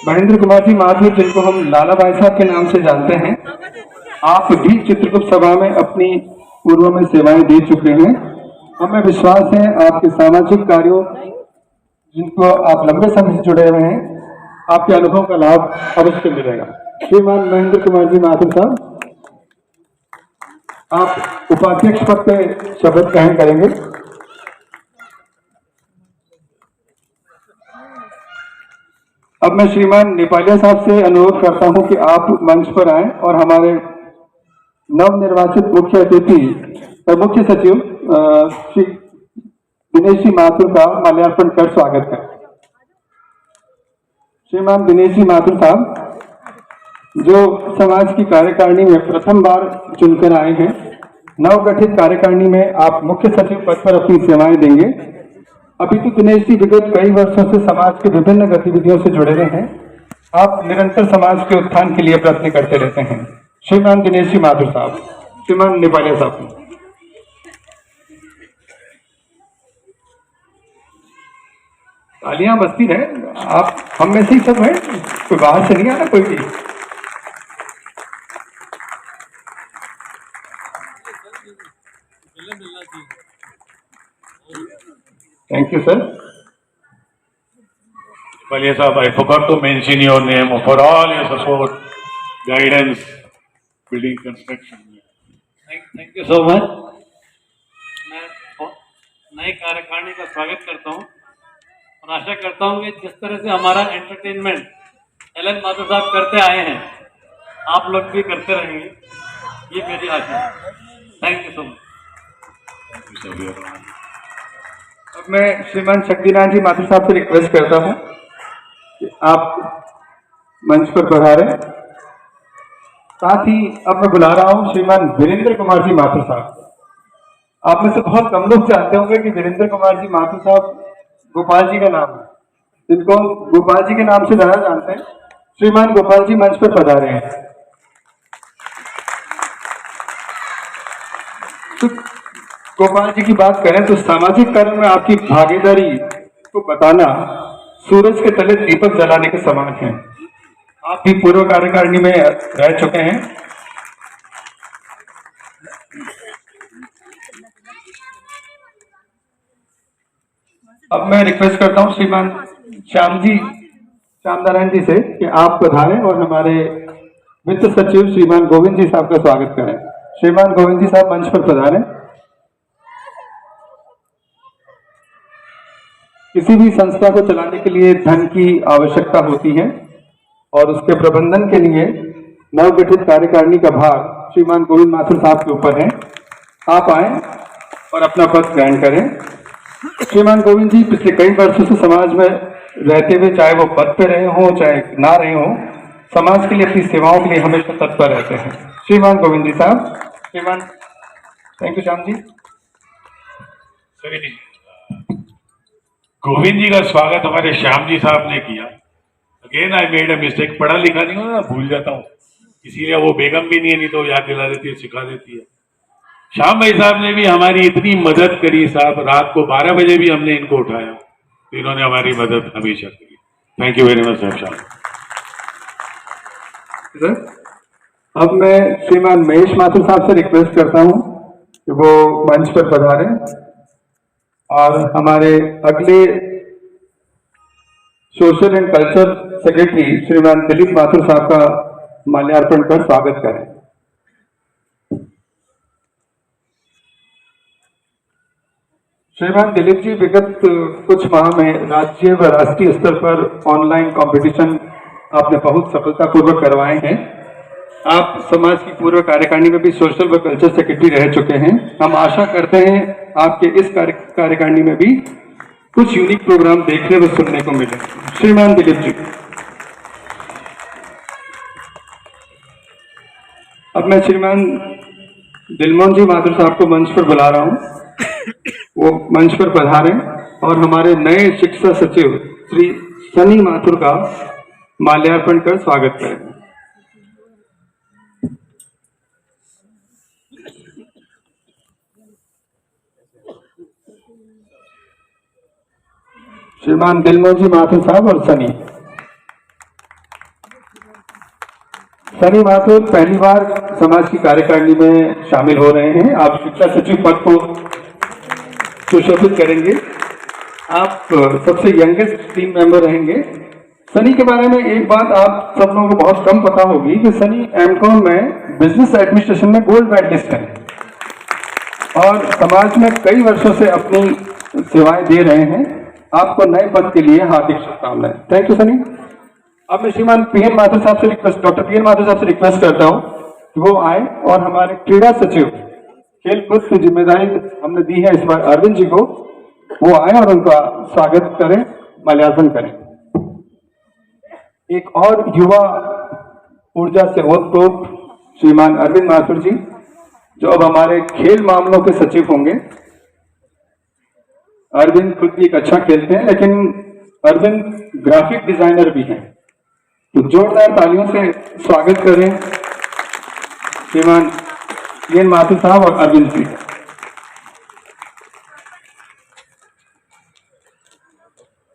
महेंद्र कुमार जी माथुर, जिनको हम लाला भाई साहब के नाम से जानते हैं, आप भी चित्रगुप्त सभा में अपनी पूर्व में सेवाएं दे चुके हैं। हमें विश्वास है आपके सामाजिक कार्यों जिनको आप लंबे समय से जुड़े हुए हैं, आपके अनुभव का लाभ अवश्य मिलेगा। श्रीमान महेंद्र कुमार जी माथुर साहब, आप उपाध्यक्ष पद पे शपथ ग्रहण करेंगे। अब मैं श्रीमान नेपालिया साहब से अनुरोध करता हूं कि आप मंच पर आएं और हमारे नवनिर्वाचित मुख्य अतिथि मुख्य सचिव श्री दिनेश जी माथुर का माल्यार्पण कर स्वागत करें। श्रीमान दिनेश जी माथुर साहब, जो समाज की कार्यकारिणी में प्रथम बार चुनकर आए हैं, नवगठित कार्यकारिणी में आप मुख्य सचिव पद पर अपनी सेवाएं देंगे। अभी तो दिनेश जी विगत कई वर्षों से समाज के विभिन्न गतिविधियों से जुड़े रहे हैं। आप निरंतर समाज के उत्थान के लिए प्रयत्न करते रहते हैं। श्रीमान दिनेश जी माथुर साहब, श्रीमान नेपालिया साहब, तालियां बजती रहे। आप हम में से ही सब हैं, कोई बाहर से नहीं आना कोई भी। Thank you, sir. Nepaliya Sahab, I forgot to mention your name for all your support, guidance, building construction. Thank you so much. मैं नई कार्यकारिणी का स्वागत करता हूं और आशा करता हूं कि जिस तरह से हमारा एंटरटेनमेंट एल एन माथुर साहब करते आए हैं, आप लोग भी करते रहेंगे, ये मेरी आशा है। Thank you so much. अब मैं श्रीमान शक्तिनाथ जी माथुर साहब से रिक्वेस्ट करता हूं कि आप मंच पर पधारें। साथ ही अब मैं बुला रहा हूं श्रीमान वीरेंद्र कुमार जी माथुर साहब। आप में से बहुत कम लोग जानते होंगे कि वीरेंद्र कुमार जी माथुर साहब गोपाल जी का नाम है, जिनको गोपाल जी के नाम से ज्यादा जानते हैं। श्रीमान गोपाल जी मंच पर पधारे हैं। तो गोपाल जी की बात करें तो सामाजिक कार्य में आपकी भागीदारी को बताना सूरज के तले दीपक जलाने के समान है। आप भी पूर्व कार्यकारिणी में रह चुके हैं। अब मैं रिक्वेस्ट करता हूं श्रीमान श्याम नारायण जी से कि आप पधारें और हमारे वित्त सचिव श्रीमान गोविंद जी साहब का स्वागत करें। श्रीमान गोविंद जी साहब मंच पर पधारें। किसी भी संस्था को चलाने के लिए धन की आवश्यकता होती है और उसके प्रबंधन के लिए नवगठित कार्यकारिणी का भार श्रीमान गोविंद माथुर साहब के ऊपर है। आप आए और अपना पद ग्रहण करें। श्रीमान गोविंद जी पिछले कई वर्षों से समाज में रहते हुए, चाहे वो पद पे रहे हों चाहे ना रहे हों, समाज के लिए अपनी सेवाओं के लिए हमेशा तत्पर रहते हैं। श्रीमान गोविंद जी साहब, श्रीमान थैंक यू श्याम जी। गोविंद जी का स्वागत हमारे श्याम जी साहब ने किया। Again I made a mistake, पढ़ा लिखा नहीं हूं ना, भूल जाता हूँ, इसीलिए वो बेगम भी नहीं है, नहीं तो याद दिला देती है, सिखा देती है। श्याम भाई साहब ने भी हमारी इतनी मदद करी साहब, रात को 12 बजे भी हमने इनको उठाया, तो इन्होंने हमारी मदद हमेशा करी। थैंक यू वेरी मच साहब। श्याम अब मैं श्रीमान महेश माथुर साहब से रिक्वेस्ट करता हूं कि वो मंच पर पधारें और हमारे अगले सोशल एंड कल्चर सेक्रेटरी श्रीमान दिलीप माथुर साहब का माल्यार्पण कर स्वागत करें। श्रीमान दिलीप जी विगत कुछ माह में राज्य व राष्ट्रीय स्तर पर ऑनलाइन कंपटीशन आपने बहुत सफलतापूर्वक करवाए हैं। आप समाज की पूर्व कार्यकारिणी में भी सोशल व कल्चर सेक्रेटरी रह चुके हैं। हम आशा करते हैं आपके इस कार्यकारिणी में भी कुछ यूनिक प्रोग्राम देखने व सुनने को मिले। श्रीमान दिलीप जी, अब मैं श्रीमान दिलमोहन जी माथुर साहब को मंच पर बुला रहा हूं, वो मंच पर पधारें और हमारे नए शिक्षा सचिव श्री सनी माथुर का माल्यार्पण कर स्वागत करें। श्रीमान दिलमोहन जी माथुर साहब और सनी। सनी माथुर पहली बार समाज की कार्यकारिणी में शामिल हो रहे हैं। आप शिक्षा सचिव पद को सुशोभित करेंगे। आप सबसे यंगेस्ट टीम मेंबर रहेंगे। सनी के बारे में एक बात आप सब लोगों को बहुत कम पता होगी कि सनी एमकॉम में बिजनेस एडमिनिस्ट्रेशन में गोल्ड मेडलिस्ट है और समाज में कई वर्षों से अपनी सेवाएं दे रहे हैं। आपको नए पद के लिए हार्दिक शुभकामनाएं। Thank you Sunny. अब मैं श्रीमान पीएन माथुर साहब से डॉक्टर पीएन माथुर साहब से रिक्वेस्ट करता हूं कि वो आए और हमारे क्रीड़ा सचिव खेलकूद की जिम्मेदारी हमने दी है इस बार अरविंद जी को, वो आए और उनका स्वागत करें, माल्यार्पण करें। एक और युवा ऊर्जा से ओतप्रोत श्रीमान अरविंद माथुर जी, जो अब हमारे खेल मामलों के सचिव होंगे। अरविंद खुद भी एक अच्छा खेलते हैं, लेकिन अरविंद ग्राफिक डिजाइनर भी हैं, तो जोरदार तालियों से स्वागत करें श्रीमान पीएन माथुर साहब और Arvind ji.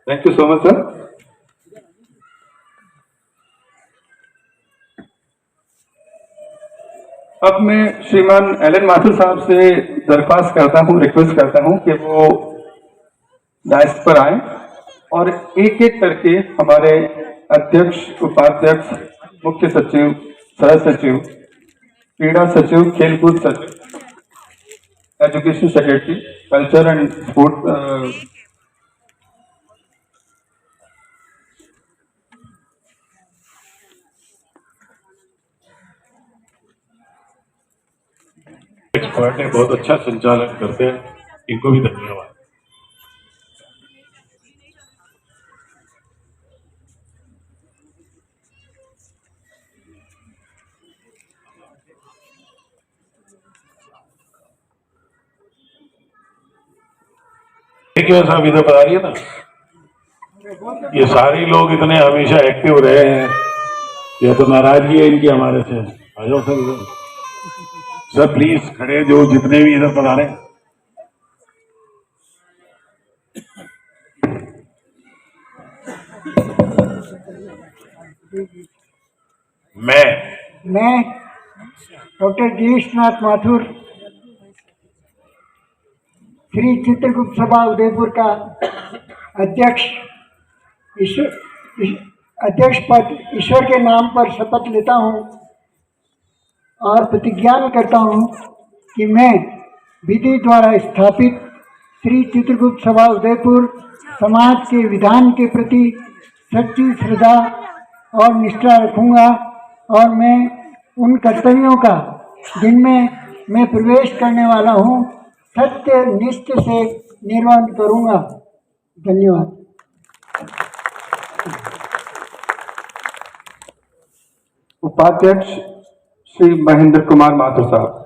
Thank you so much sir. अब मैं श्रीमान एलन माथुर साहब से दरख्वास्त करता हूं, रिक्वेस्ट करता हूं कि वो डायस पर आए और एक एक करके हमारे अध्यक्ष, उपाध्यक्ष, मुख्य सचिव, सह सचिव, क्रीड़ा सचिव, खेलकूद सचिव, education secretary, culture and sport expert है, बहुत अच्छा संचालन करते हैं, इनको भी धन्यवाद। देखिए साहब इधर बता रही है ना, ये सारे लोग इतने हमेशा एक्टिव रहे हैं, ये तो नाराजगी है इनकी हमारे से। आ जाओ सर इधर, सर प्लीज खड़े जो जितने भी इधर पढ़ा रहे हैं। मैं डॉक्टर गिरीशनाथ माथुर, श्री चित्रगुप्त सभा उदयपुर का अध्यक्ष पद ईश्वर के नाम पर शपथ लेता हूँ और प्रतिज्ञान करता हूँ कि मैं विधि द्वारा स्थापित श्री चित्रगुप्त सभा उदयपुर समाज के विधान के प्रति सच्ची श्रद्धा और निष्ठा रखूँगा और मैं उन कर्तव्यों का जिनमें मैं प्रवेश करने वाला हूँ सत्य निष्ठ से निर्वहन करूँगा। धन्यवाद। उपाध्यक्ष श्री महेंद्र कुमार माथुर साहब।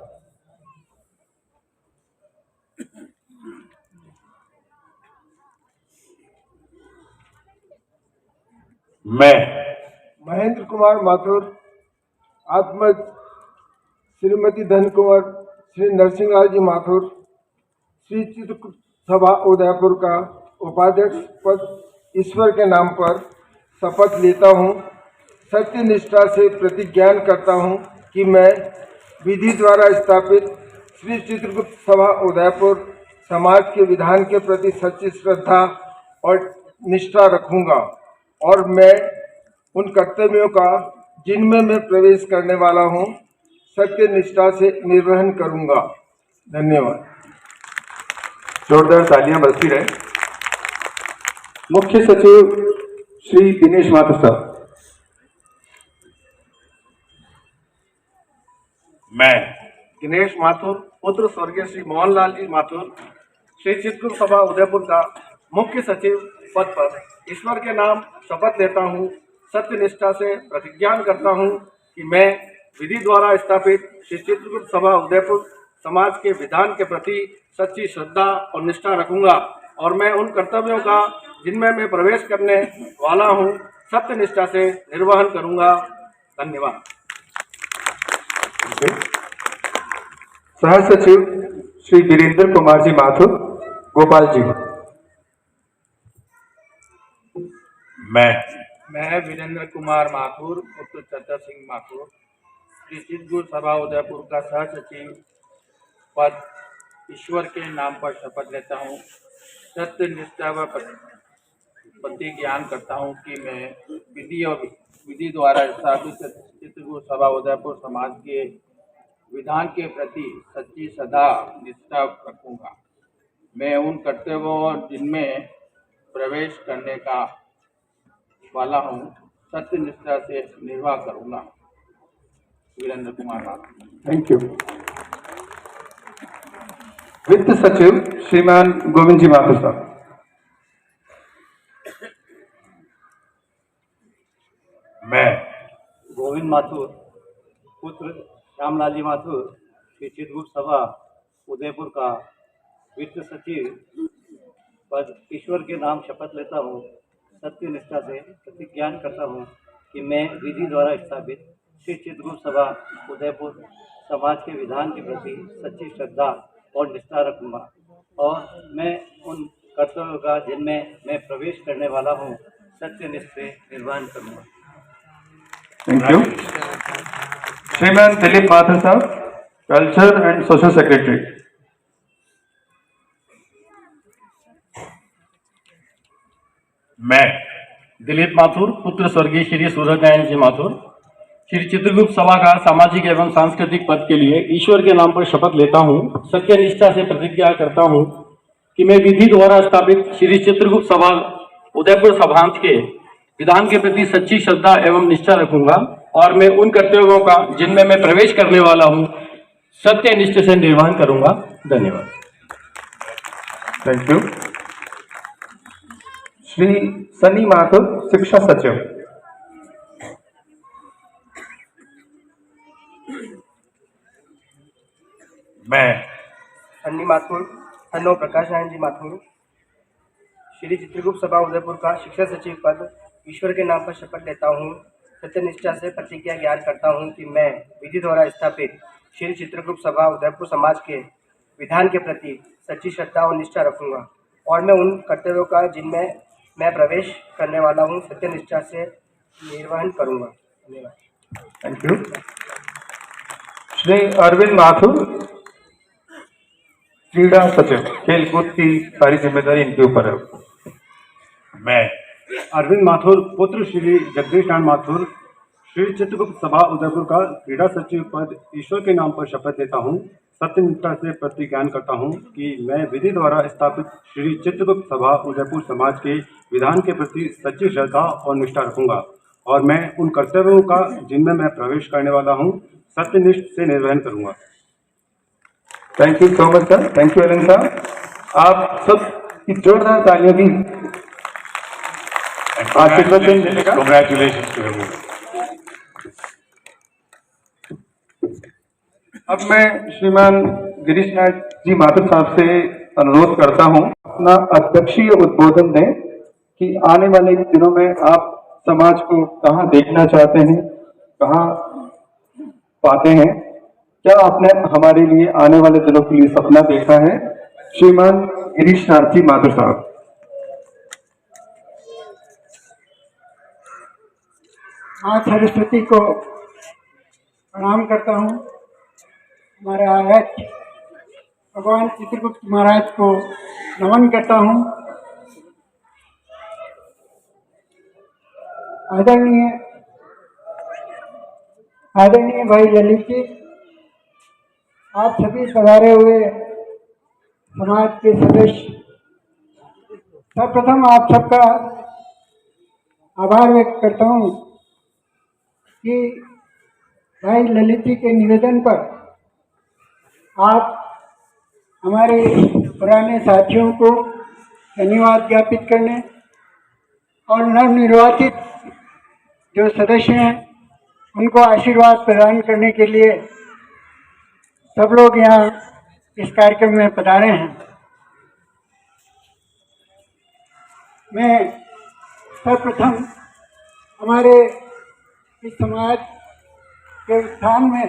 मैं महेंद्र कुमार माथुर, आत्मज श्रीमती धन कुंवर, श्री नरसिंहलाल जी माथुर, श्री चित्रगुप्त सभा उदयपुर का उपाध्यक्ष पद ईश्वर के नाम पर शपथ लेता हूँ। सत्य निष्ठा से प्रतिज्ञान करता हूँ कि मैं विधि द्वारा स्थापित श्री चित्रगुप्त सभा उदयपुर समाज के विधान के प्रति सच्ची श्रद्धा और निष्ठा रखूँगा और मैं उन कर्तव्यों का जिनमें मैं प्रवेश करने वाला हूँ सत्य निष्ठा से निर्वहन करूँगा। धन्यवाद। जोरदार तालियां बजती रहे। मुख्य सचिव श्री दिनेश माथुर साहब। मैं दिनेश माथुर, पुत्र स्वर्गीय श्री मोहनलाल जी माथुर, श्री चित्रगुप्त सभा उदयपुर का मुख्य सचिव पद पर ईश्वर के नाम शपथ लेता हूँ। सत्य निष्ठा से प्रतिज्ञान करता हूँ कि मैं विधि द्वारा स्थापित श्री चित्रगुप्त सभा उदयपुर समाज के विधान के प्रति सच्ची श्रद्धा और निष्ठा रखूंगा और मैं उन कर्तव्यों का जिनमें मैं प्रवेश करने वाला हूँ सत्य निष्ठा से निर्वहन करूंगा। धन्यवाद। सह सचिव श्री वीरेंद्र कुमार जी माथुर। गोपाल जी। मैं वीरेंद्र कुमार माथुर, पुत्र चतर सिंह माथुर, श्री चितगुरु सभा उदयपुर का सह सचिव पद ईश्वर के नाम पर शपथ लेता हूँ। सत्य निष्ठा व प्रतिज्ञान करता हूँ कि मैं विधि द्वारा स्थापित चितगुरु सभा उदयपुर समाज के विधान के प्रति सच्ची श्रद्धा निष्ठा रखूंगा। मैं उन कर्तव्यों जिनमें प्रवेश करने का वाला हूँ सत्य निष्ठा से निर्वाह करूंगा। वीरेंद्र कुमार नाथ। Thank you. वित्त सचिव श्रीमान गोविंद जी माथुर साहब। मैं गोविंद माथुर पुत्र श्यामलाल जी माथुर श्री चितगुरु सभा उदयपुर का वित्त सचिव पद ईश्वर के नाम शपथ लेता हूँ। सत्य निष्ठा से प्रतिज्ञान करता हूँ कि मैं विधि द्वारा स्थापित श्री चितगुरु सभा उदयपुर समाज के विधान के प्रति सच्ची श्रद्धा और निष्ठा रखूंगा और मैं उन कर्तव्यों का जिनमें मैं प्रवेश करने वाला हूँ सत्यनिष्ठ से निर्वहन करूंगा। Thank you. श्रीमान दिलीप माथुर साहब, कल्चर एंड सोशल सेक्रेटरी। मैं दिलीप माथुर पुत्र स्वर्गीय श्री सूर्यनारायण जी माथुर श्री चित्रगुप्त सभा का सामाजिक एवं सांस्कृतिक पद के लिए ईश्वर के नाम पर शपथ लेता हूँ। सत्यनिष्ठा से प्रतिज्ञा करता हूँ कि मैं विधि द्वारा स्थापित श्री चित्रगुप्त सभा उदयपुर सभांत के विधान के प्रति सच्ची श्रद्धा एवं निष्ठा रखूंगा और मैं उन कर्तव्यों का जिनमें मैं प्रवेश करने वाला हूँ सत्यनिष्ठ से निर्वहन करूंगा। धन्यवाद। Thank you. श्री सनी माथुर शिक्षा सचिव। मैं सन्नी माथुर सन्नो प्रकाश नारायण जी माथुर श्री चित्रगुप्त सभा उदयपुर का शिक्षा सचिव पद ईश्वर के नाम पर शपथ लेता हूँ। सत्यनिष्ठा से प्रतिज्ञा ज्ञान करता हूँ कि मैं विधि द्वारा स्थापित श्री चित्रगुप्त सभा उदयपुर समाज के विधान के प्रति सच्ची श्रद्धा और निष्ठा रखूंगा और मैं उन कर्तव्यों का जिनमें मैं प्रवेश करने वाला हूँ सत्यनिष्ठा से निर्वहन करूंगा। धन्यवाद। Thank you. श्री अरविंद माथुर क्रीड़ा सचिव, खेलकूद की सारी जिम्मेदारी इनके ऊपर है। मैं अरविंद माथुर पुत्र श्री जगदीश नारायण माथुर श्री चित्रगुप्त सभा उदयपुर का क्रीड़ा सचिव पद ईश्वर के नाम पर शपथ लेता हूँ। सत्यनिष्ठा से प्रतिज्ञान करता हूँ कि मैं विधि द्वारा स्थापित श्री चित्रगुप्त सभा उदयपुर समाज के विधान के प्रति सच्ची श्रद्धा और निष्ठा रखूंगा और मैं उन कर्तव्यों का जिनमें मैं प्रवेश करने वाला हूँ सत्यनिष्ठ से निर्वहन करूंगा। Thank you so much sir. Thank you Alan साहब। आप सब की जोरदार तालियों की आशीर्वाद देने का। Congratulations। अब मैं श्रीमान गिरीश नाथ जी माथुर साहब से अनुरोध करता हूं अपना अध्यक्षीय उद्बोधन दें कि आने वाले दिनों में आप समाज को कहां देखना चाहते हैं, कहां पाते हैं, क्या आपने हमारे लिए आने वाले दिनों के लिए सपना देखा है। श्रीमान गिरीश नाथ जी माथुर साहब। माँ सरस्वती को प्रणाम करता हूँ। हमारे आराध्य भगवान चित्रगुप्त महाराज को नमन करता हूँ। आदरणीय भाई ललित जी, आप सभी पधारे हुए समाज के सदस्य, सर्वप्रथम आप सबका आभार व्यक्त करता हूँ कि भाई ललित जी के निवेदन पर आप हमारे पुराने साथियों को धन्यवाद ज्ञापित करने और नवनिर्वाचित जो सदस्य हैं उनको आशीर्वाद प्रदान करने के लिए सब लोग यहाँ इस कार्यक्रम में पधारे हैं। मैं सर्वप्रथम हमारे इस समाज के उत्थान में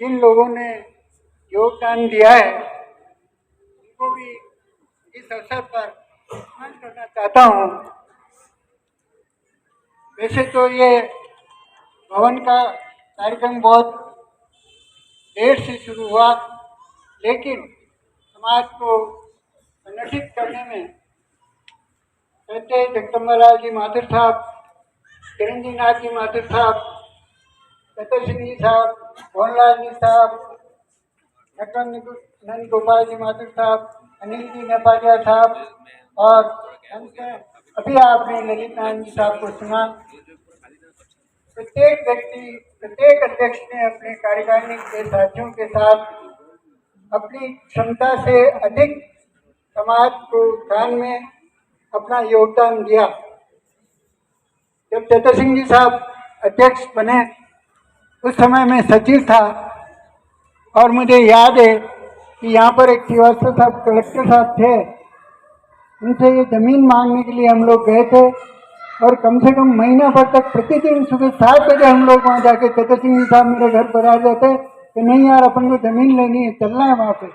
जिन लोगों ने योगदान दिया है उनको भी इस अवसर पर सम्मान करना चाहता हूँ। वैसे तो ये भवन का कार्यक्रम बहुत देर से शुरू हुआ, लेकिन समाज को संगठित करने में श्रद्धेय जगदम्बालाल जी माथुर साहब, चिरंजीव नाथ जी माथुर साहब, सतर सिंह जी साहब, मोहनलाल जी साहब, नंद गोपाल जी माथुर साहब, अनिल जी नेपालिया साहब और अभी आपने ललित नारायण जी साहब को सुना। प्रत्येक व्यक्ति, प्रत्येक अध्यक्ष ने अपने कार्यकारिणी के साथियों के साथ अपनी क्षमता से अधिक समाज को उत्थान में अपना योगदान दिया। जब सतर सिंह जी साहब अध्यक्ष बने उस समय मैं सचिव था और मुझे याद है कि यहाँ पर एक श्रीवास्तव साहब कलेक्टर साहब थे, उनसे ये ज़मीन मांगने के लिए हम लोग गए थे और कम से कम महीना भर तक प्रतिदिन सुबह 7 बजे हम लोग वहाँ जाके सतर सिंह जी साहब मेरे घर पर आ जाते कि नहीं यार अपन को ज़मीन लेनी है, चलना है वहाँ पे।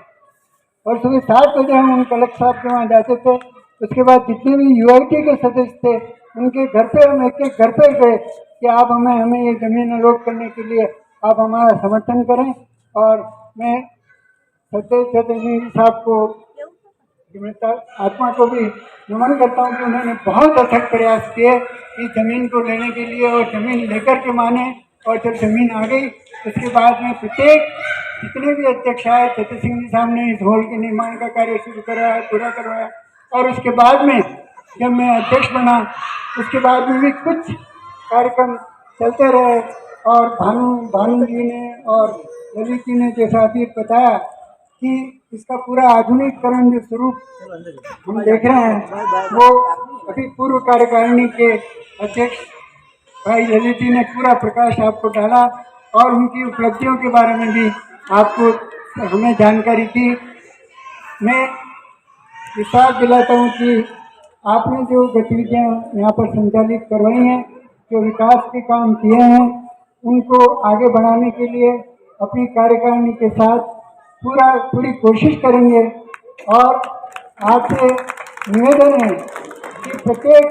और सुबह 7 बजे हम उन कलेक्टर साहब के वहाँ जाते थे। उसके बाद जितने भी UIT के सदस्य थे उनके घर पे हम एक एक घर पे गए कि आप हमें ये ज़मीन अलॉट करने के लिए आप हमारा समर्थन करें। और मैं सतर सिंह जी साहब को आत्मा को भी नमन करता हूँ कि उन्होंने बहुत अथक प्रयास किए इस ज़मीन को लेने के लिए और ज़मीन लेकर के माने। और जब ज़मीन आ गई उसके बाद में प्रत्येक जितने भी अध्यक्ष आए, सतर सिंह जी साहब ने इस हॉल के निर्माण का कार्य शुरू कराया, पूरा करवाया। और उसके बाद में जब मैं अध्यक्ष बना उसके बाद में भी कुछ कार्यक्रम चलते रहे और भानु जी ने और ललित जी ने जैसा अभी बताया कि इसका पूरा आधुनिकीकरण जो स्वरूप हम देख रहे हैं वो अभी पूर्व कार्यकारिणी के अध्यक्ष भाई ललित जी ने पूरा प्रकाश आपको डाला और उनकी उपलब्धियों के बारे में भी आपको हमें जानकारी दी। मैं विश्वास दिलाता हूँ कि आपने जो गतिविधियाँ यहाँ पर संचालित करवाई हैं, जो विकास के काम किए हैं, उनको आगे बढ़ाने के लिए अपनी कार्यकारिणी के साथ पूरी कोशिश करेंगे। और आपसे निवेदन है कि प्रत्येक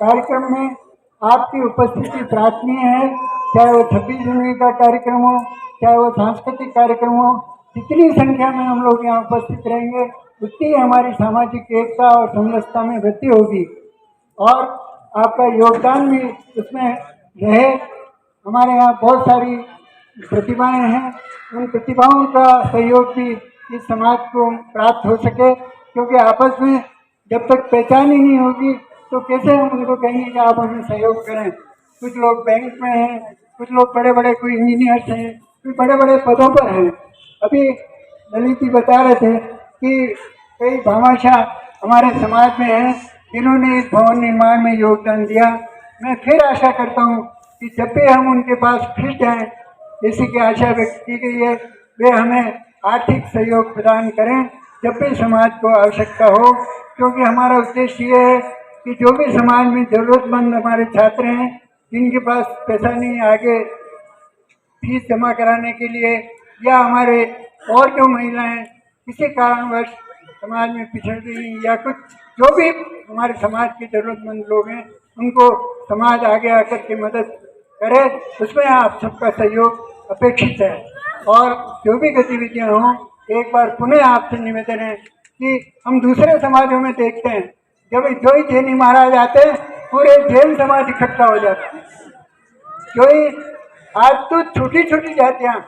कार्यक्रम में आपकी उपस्थिति प्रार्थनीय है, चाहे वो 26 जनवरी का कार्यक्रम हो, चाहे वो सांस्कृतिक कार्यक्रम हो। जितनी संख्या में हम लोग यहाँ उपस्थित रहेंगे उतनी हमारी सामाजिक एकता और समरसता में वृद्धि होगी और आपका योगदान भी उसमें रहे। हमारे यहाँ बहुत सारी प्रतिभाएं हैं, उन प्रतिभाओं का सहयोग भी इस समाज को प्राप्त हो सके, क्योंकि आपस में जब तक पहचान ही नहीं होगी तो कैसे हम उनको कहेंगे कि आप हमें सहयोग करें। कुछ लोग बैंक में हैं, कुछ लोग बड़े बड़े कोई इंजीनियर्स हैं, कोई बड़े बड़े पदों पर हैं। अभी ललित जी बता रहे थे कि कई भामाशाह हमारे समाज में हैं जिन्होंने इस भवन निर्माण में योगदान दिया। मैं फिर आशा करता हूँ कि जब भी हम उनके पास फिर जाएँ, इसी की आशा व्यक्त की गई है, वे हमें आर्थिक सहयोग प्रदान करें जब भी समाज को आवश्यकता हो। क्योंकि हमारा उद्देश्य ये है कि जो भी समाज में ज़रूरतमंद हमारे छात्र हैं जिनके पास पैसा नहीं आगे फीस जमा कराने के लिए, या हमारे और जो महिलाएं किसी कारणवश समाज में पिछड़ गई या कुछ जो भी हमारे समाज के ज़रूरतमंद लोग हैं, उनको समाज आगे आकर के मदद करे, उसमें आप सबका सहयोग अपेक्षित है। और जो भी गतिविधियाँ हों, एक बार पुनः आपसे निवेदन है कि हम दूसरे समाजों में देखते हैं जब जो ही जैनी महाराज आते हैं पूरे जैन समाज इकट्ठा हो जाता है। जो ही आज तो छोटी छोटी जातियाँ,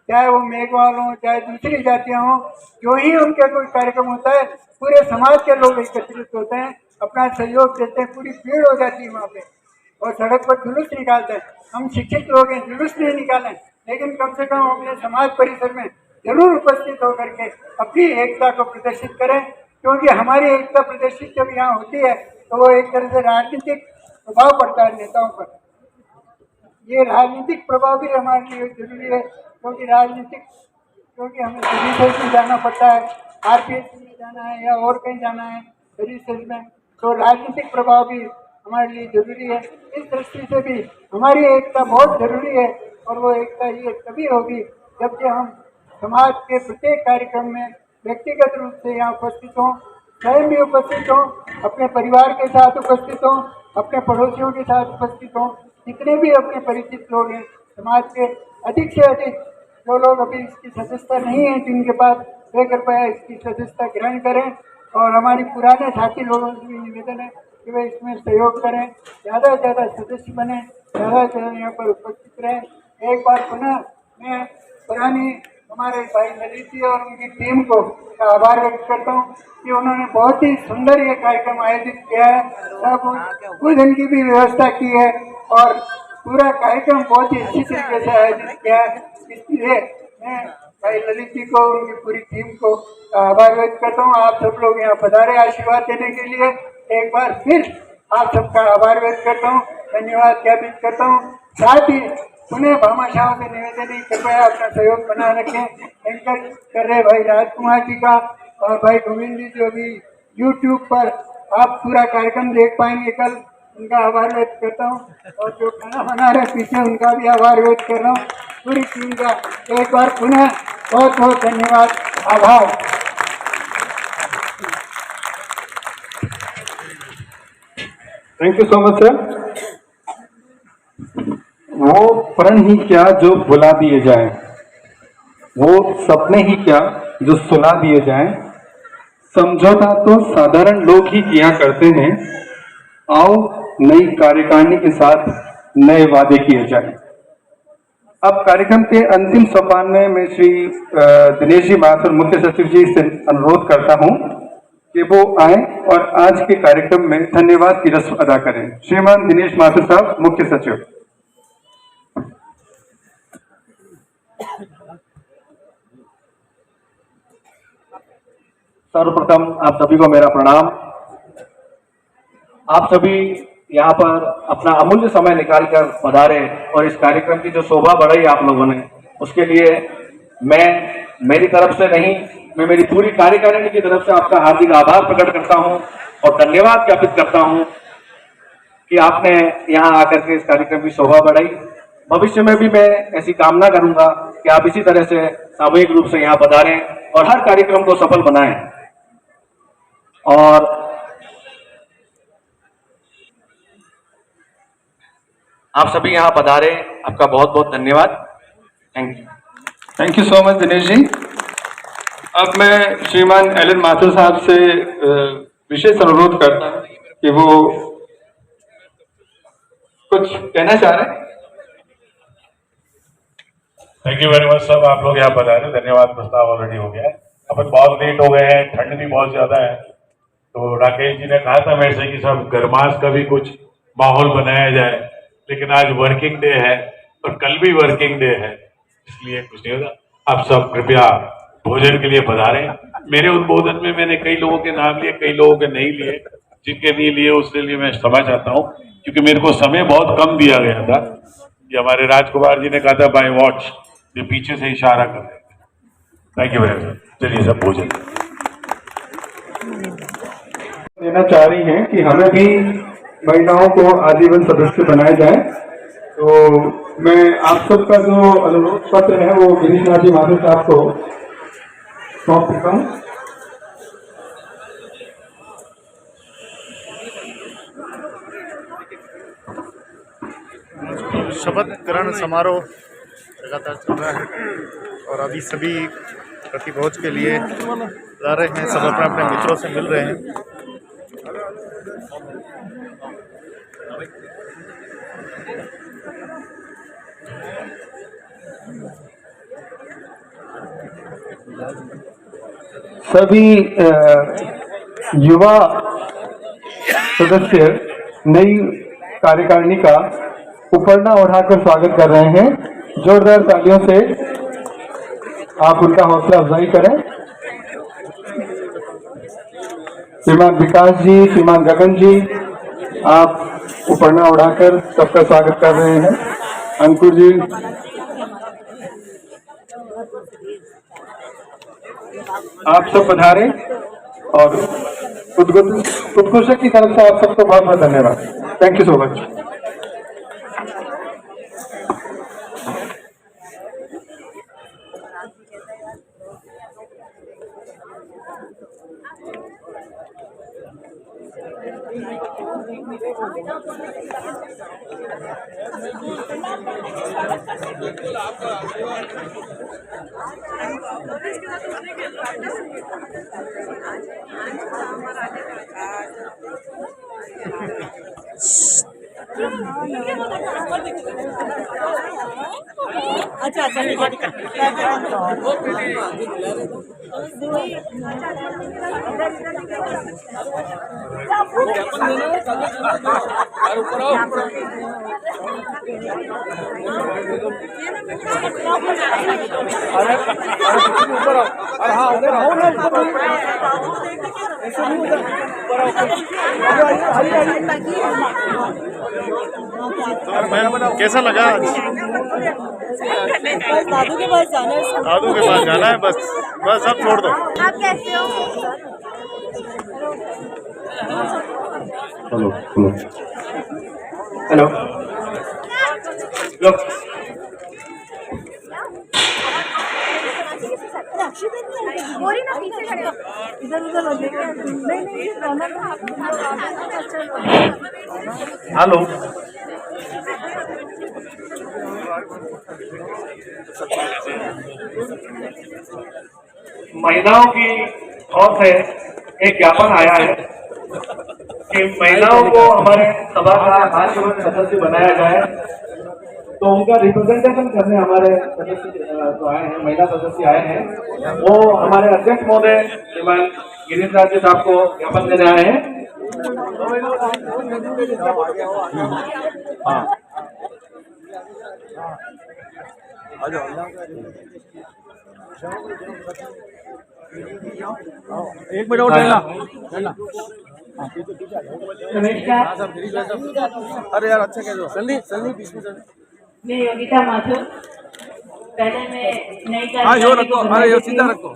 चाहे वो मेघवाल हों चाहे दूसरी जातियाँ हों, जो ही उनका कोई कार्यक्रम होता है पूरे समाज के लोग एकत्रित होते हैं, अपना सहयोग देते हैं, पूरी भीड़ हो जाती है वहाँ पे और सड़क पर जुलूस निकालते हैं। हम शिक्षित लोग हैं, जुलूस नहीं निकालें, लेकिन कम से कम अपने समाज परिसर में जरूर उपस्थित होकर के अपनी एकता को प्रदर्शित करें। क्योंकि हमारी एकता प्रदर्शित जब यहाँ होती है तो वो एक तरह से राजनीतिक प्रभाव पड़ता है नेताओं पर। ये राजनीतिक प्रभाव भी हमारे लिए जरूरी है, क्योंकि हमें रिसर्च में जाना पड़ता है, RPS में जाना है या और कहीं जाना है रिसर्च में, तो राजनीतिक प्रभाव भी हमारे लिए जरूरी है। इस दृष्टि से भी हमारी एकता बहुत जरूरी है और वो एकता ये तभी होगी जबकि हम समाज के प्रत्येक कार्यक्रम में व्यक्तिगत रूप से यहाँ उपस्थित हों, स्वयं भी उपस्थित हों, अपने परिवार के साथ उपस्थित हों, अपने पड़ोसियों के साथ उपस्थित हों, जितने भी अपने परिचित लोग हैं समाज के अधिक से अधिक जो लोग अभी इसकी सदस्यता नहीं है जिनके पास वे कृपया इसकी सदस्यता ग्रहण करें। और हमारी पुराने साथी लोगों से भी निवेदन है कि वे इसमें सहयोग करें, ज़्यादा से ज़्यादा सदस्य बने, ज़्यादा से ज़्यादा यहाँ पर उपस्थित रहें। एक बार पुनः मैं पुरानी हमारे भाई ललित जी और उनकी टीम को आभार व्यक्त करता हूँ कि उन्होंने बहुत ही सुंदर ये कार्यक्रम आयोजित किया है। सब भोजन की भी व्यवस्था की है और पूरा कार्यक्रम बहुत ही अच्छी तरीके से आयोजित किया है। इसलिए मैं भाई ललित जी को, उनकी पूरी टीम को आभार व्यक्त करता हूँ। आप सब लोग यहाँ पधारे आशीर्वाद देने के लिए, एक बार फिर आप सबका आभार व्यक्त करता हूँ, धन्यवाद ज्ञापित करता हूँ। साथ ही पुनः भामाशाहों से निवेदन है कृपया अपना सहयोग बना रखें। एंकर कर रहे भाई राजकुमार जी का और भाई गोविंद जी जो भी यूट्यूब पर आप पूरा कार्यक्रम देख पाएंगे कल, उनका आभार व्यक्त करता हूँ। और जो खाना बना रहे पीछे उनका भी आभार व्यक्त कर रहा हूँ। पूरी टीम का एक बार पुनः बहुत बहुत धन्यवाद, आभार। Thank you so much sir. वो प्रण ही क्या जो भुला दिए जाएं, वो सपने ही क्या जो सुला दिए जाएं, समझौता तो साधारण लोग ही किया करते हैं, आओ नई कार्यकारिणी के साथ नए वादे किए जाएं। अब कार्यक्रम के अंतिम सोपान में मैं श्री दिनेश जी माथुर मुख्य सचिव जी से अनुरोध करता हूं कि वो आए और आज के कार्यक्रम में धन्यवाद की रस्म अदा करें। श्रीमान दिनेश माथुर साहब, मुख्य सचिव। सर्वप्रथम आप सभी को मेरा प्रणाम। आप सभी यहाँ पर अपना अमूल्य समय निकालकर पधारे और इस कार्यक्रम की जो शोभा बढ़ाई आप लोगों ने, उसके लिए मैं मेरी तरफ से नहीं, मैं मेरी पूरी कार्यकारिणी की तरफ से आपका हार्दिक आभार प्रकट करता हूँ और धन्यवाद ज्ञापित करता हूँ कि आपने यहाँ आकर के इस कार्यक्रम की शोभा बढ़ाई। भविष्य में भी मैं ऐसी कामना करूंगा कि आप इसी तरह से सामूहिक रूप से यहाँ पधारें और हर कार्यक्रम को सफल बनाएं। और आप सभी यहाँ पधारे, आपका बहुत बहुत धन्यवाद। Thank you. Thank you so much Dinesh ji. अब मैं श्रीमान एलन माथुर साहब से विशेष अनुरोध करता हूं कि वो कुछ कहना चाह रहे हैं। थैंक यू वेरी मच सब, आप लोग यहाँ पधारे, धन्यवाद। प्रस्ताव ऑलरेडी हो गया है, अपन बहुत लेट हो गए हैं, ठंड भी बहुत ज्यादा है, तो राकेश जी ने कहा था मेरे से कि सब गरमास का भी कुछ माहौल बनाया जाए, लेकिन आज वर्किंग डे है और कल भी वर्किंग डे है, इसलिए कुछ नहीं होगा। आप सब कृपया भोजन के लिए पधारें। मेरे उद्बोधन में मैंने कई लोगों के नाम लिए, कई लोगों के नहीं लिए, जिनके नहीं लिए उसके लिए मैं क्षमा चाहता हूँ, क्योंकि मेरे को समय बहुत कम दिया गया था। ये हमारे राजकुमार जी ने कहा था बाय वॉच, ये पीछे से इशारा कर रहे थे। Thank you very much. चलिए सब भोजन देना चाह रही हैं कि हमें भी महिलाओं को आजीवन सदस्य बनाया जाए, तो मैं आप सबका जो अनुरोध पत्र है वो गिरीश नाथ जी माथुर साहब को सौंप देता हूँ। शपथ ग्रहण समारोह लगातार चल रहा है और अभी सभी प्रतिभोज के लिए जा रहे हैं, सब अपने अपने मित्रों से मिल रहे हैं। सभी युवा सदस्य नई कार्यकारिणी का उपरना उठाकर स्वागत कर रहे हैं। जोरदार तालियों से आप उनका हौसला अफजाई करें। श्रीमान विकास जी, श्रीमान गगन जी, आप उपरना उठाकर सबका स्वागत कर रहे हैं। अंकुर जी, आप सब पधारे और उद्घोषक की तरफ से आप सबको बहुत बहुत धन्यवाद। Thank you so much. अच्छा अच्छा तो मैम कैसा लगा आज? दादू के पास जाना है। दादू के पास जाना है, बस बस अब छोड़ दो। आप कैसे हो? हेलो हेलो हेलो वही ना पीछे खड़े इधर उधर हो जाएगा। नहीं हेलो महिलाओं की ओर से एक ज्ञापन आया है कि महिलाओं को हमारे सभा का आजीवन सदस्य बनाया जाए, तो उनका रिप्रेजेंटेशन करने हमारे सदस्य जो आए हैं, महिला सदस्य आए हैं, वो हमारे अध्यक्ष महोदय श्रीमान गिरीश राज जी साहब को ज्ञापन देने आए हैं। एक मिनट और लेना। अरे यार अच्छा कह दो। संदीप इसमें मैं योगिता माथुर। पहले मैं नई हाँ यो रखो, अरे यो सीधा रखो।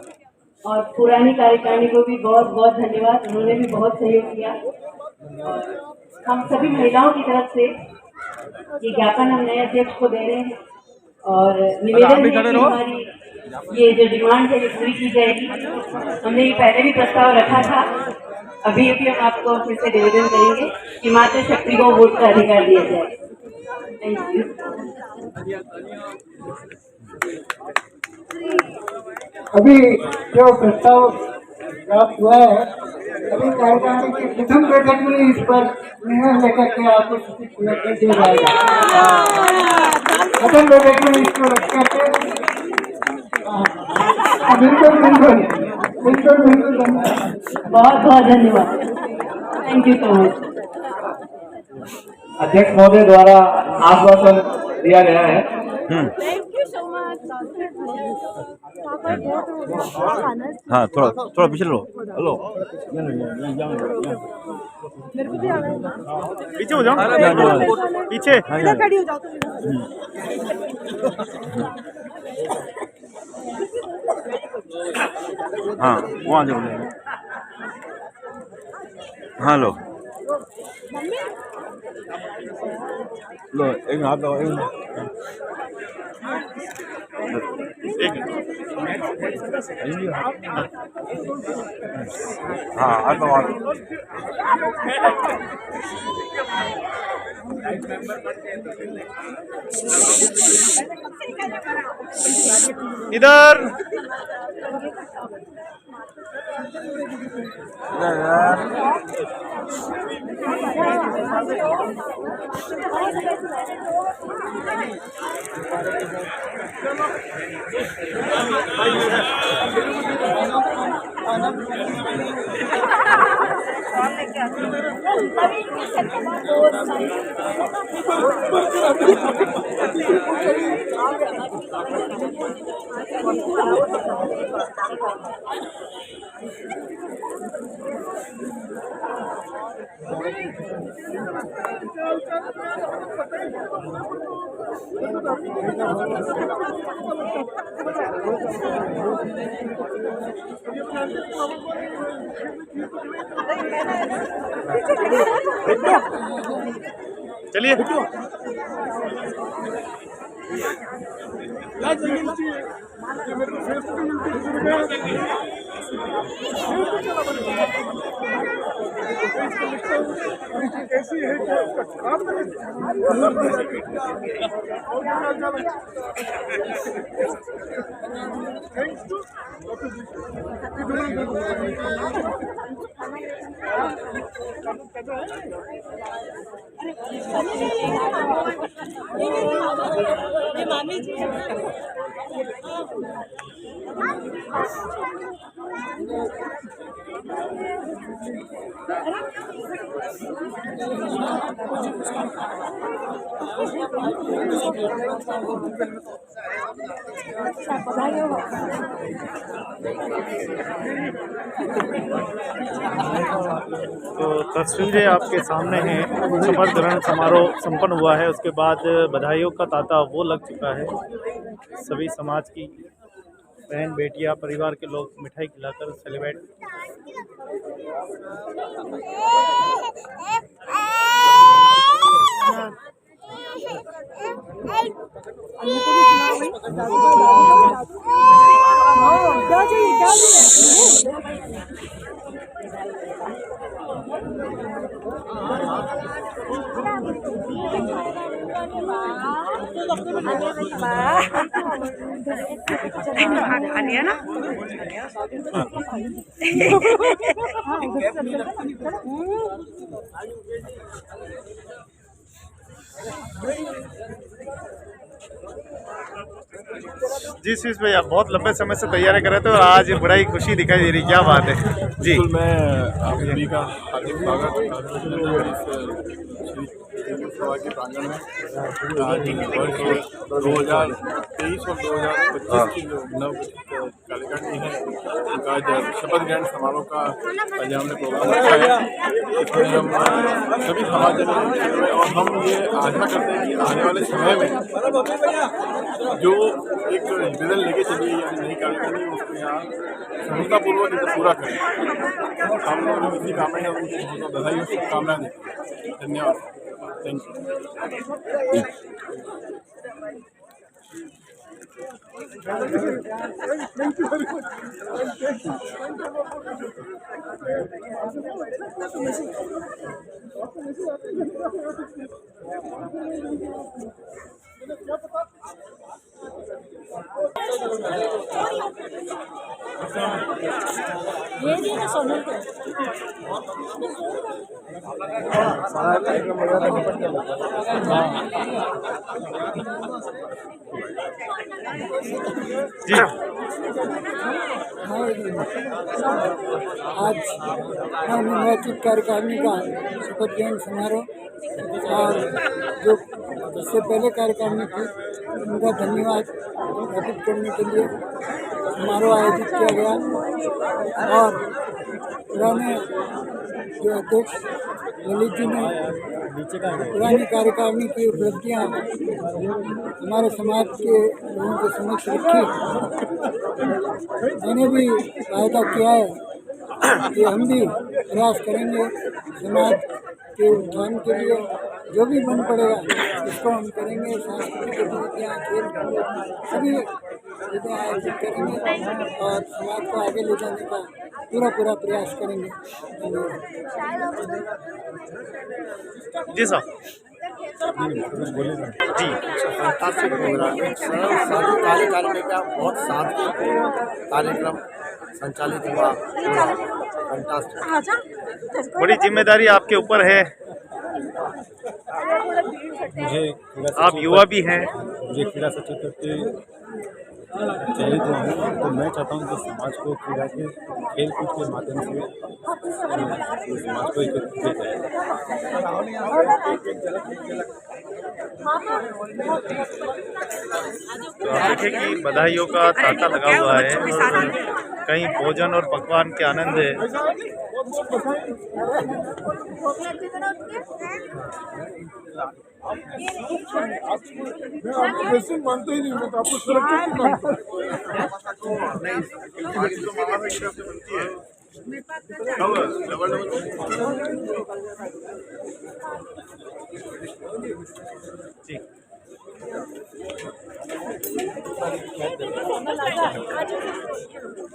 और पुरानी कार्यकारिणी को भी बहुत बहुत धन्यवाद, उन्होंने भी बहुत सहयोग किया। और हम सभी महिलाओं की तरफ से ये ज्ञापन हम नए अध्यक्ष को दे रहे हैं और निवेदन है कि हमारी ये जो डिमांड है ये पूरी की जाएगी। हमने ये पहले भी प्रस्ताव रखा था, अभी हम आपको फिर से निवेदन करेंगे कि मातृ शक्ति को वोट का अधिकार दिया जाए। Thank you. अभी जो प्रस्ताव प्राप्त हुआ है, अभी कार्यकारिणी की प्रथम बैठक में इस पर निर्णय लेकर के आपको सूचित कर दिया जाएगा। प्रथम बैठक में इसको रख करके बिल्कुल बिल्कुल बिल्कुल बिल्कुल बहुत बहुत धन्यवाद। Thank you so much. अध्यक्ष महोदय द्वारा आश्वासन दिया गया है। Thank you so much. हाँ थोड़ा पीछे लो। हेलो पीछे हो जाओ, पीछे खड़ी हो जाओ। हाँ वहाँ जाओ। हाँ लो एक हाथ दो, हाँ हाथ दो। इधर चलिए ऐसी है कि उसका खराब तो तस्वीरें आपके सामने हैं। शपथ ग्रहण समारोह संपन्न हुआ है, उसके बाद बधाइयों का तांता वो लग चुका है। सभी समाज की बहन बेटियां परिवार के लोग मिठाई खिलाकर सेलिब्रेट जी शीश भैया, बहुत लंबे समय से तैयारी कर रहे थे और आज बड़ा ही खुशी दिखाई दे रही, क्या बात है जी। बिल्कुल, मैं आप सभी का हार्दिक स्वागत सभा के प्रांगण में। आज वर्ष 2023 और 2025 की जो नव कार्यकारिणी है उनका आज शपथ ग्रहण समारोह का आज हमने प्रोग्राम रखा है। इसमें हम सभी समाज और हम ये आशा करते हैं कि आने वाले समय में जो एक विजन लेके चली है नई कार्यकारिणी उसको यहाँ सफलतापूर्वक इसे पूरा करें। हम लोग इसी कामना है, उनको बहुत बधाई और शुभकामनाएं देते हैं। धन्यवाद, थैंक यू। आज नवनिर्वाचित कार्यकारिणी का शपथ ग्रहण समारोह और जो इससे पहले कार्यकारिणी थी उनका धन्यवाद ज्ञापित करने के लिए समारोह आयोजित किया गया। और पुराने जो अध्यक्ष ललित जी ने पुरानी कार्यकारिणी की उपलब्धियाँ हमारे समाज के लोगों के समक्ष रखी। मैंने भी वायदा किया है कि हम भी प्रयास करेंगे समाज के उत्थान के लिए, जो भी बन पड़ेगा उसको हम करेंगे। सांस्कृतिक गतिविधियाँ, खेल कूद सभी चीज़ें आयोजित करेंगे और समाज को आगे ले जाने का पूरा प्रयास करेंगे। जी साहब जी, फैंटास्टिक प्रोग्राम है। सारी कार्यकारिणी का बहुत सादगी कार्यक्रम संचालित हुआ। फैंटास्टिक, बड़ी जिम्मेदारी आपके ऊपर है, आप युवा भी हैं। मुझे क्रीड़ा सचिव के चयनित हुआ हूँ, तो मैं चाहता हूँ कि समाज को क्रीड़ा के खेल कूद के माध्यम से समाज को एकत्रित किया जाए। तो आप देखें कि बधाइयों का तांता लगा हुआ है, कहीं भोजन और पकवान के आनंद है। वैसे मानते ही नहीं, मैं तो आपको सुरक्षित मानता हूँ।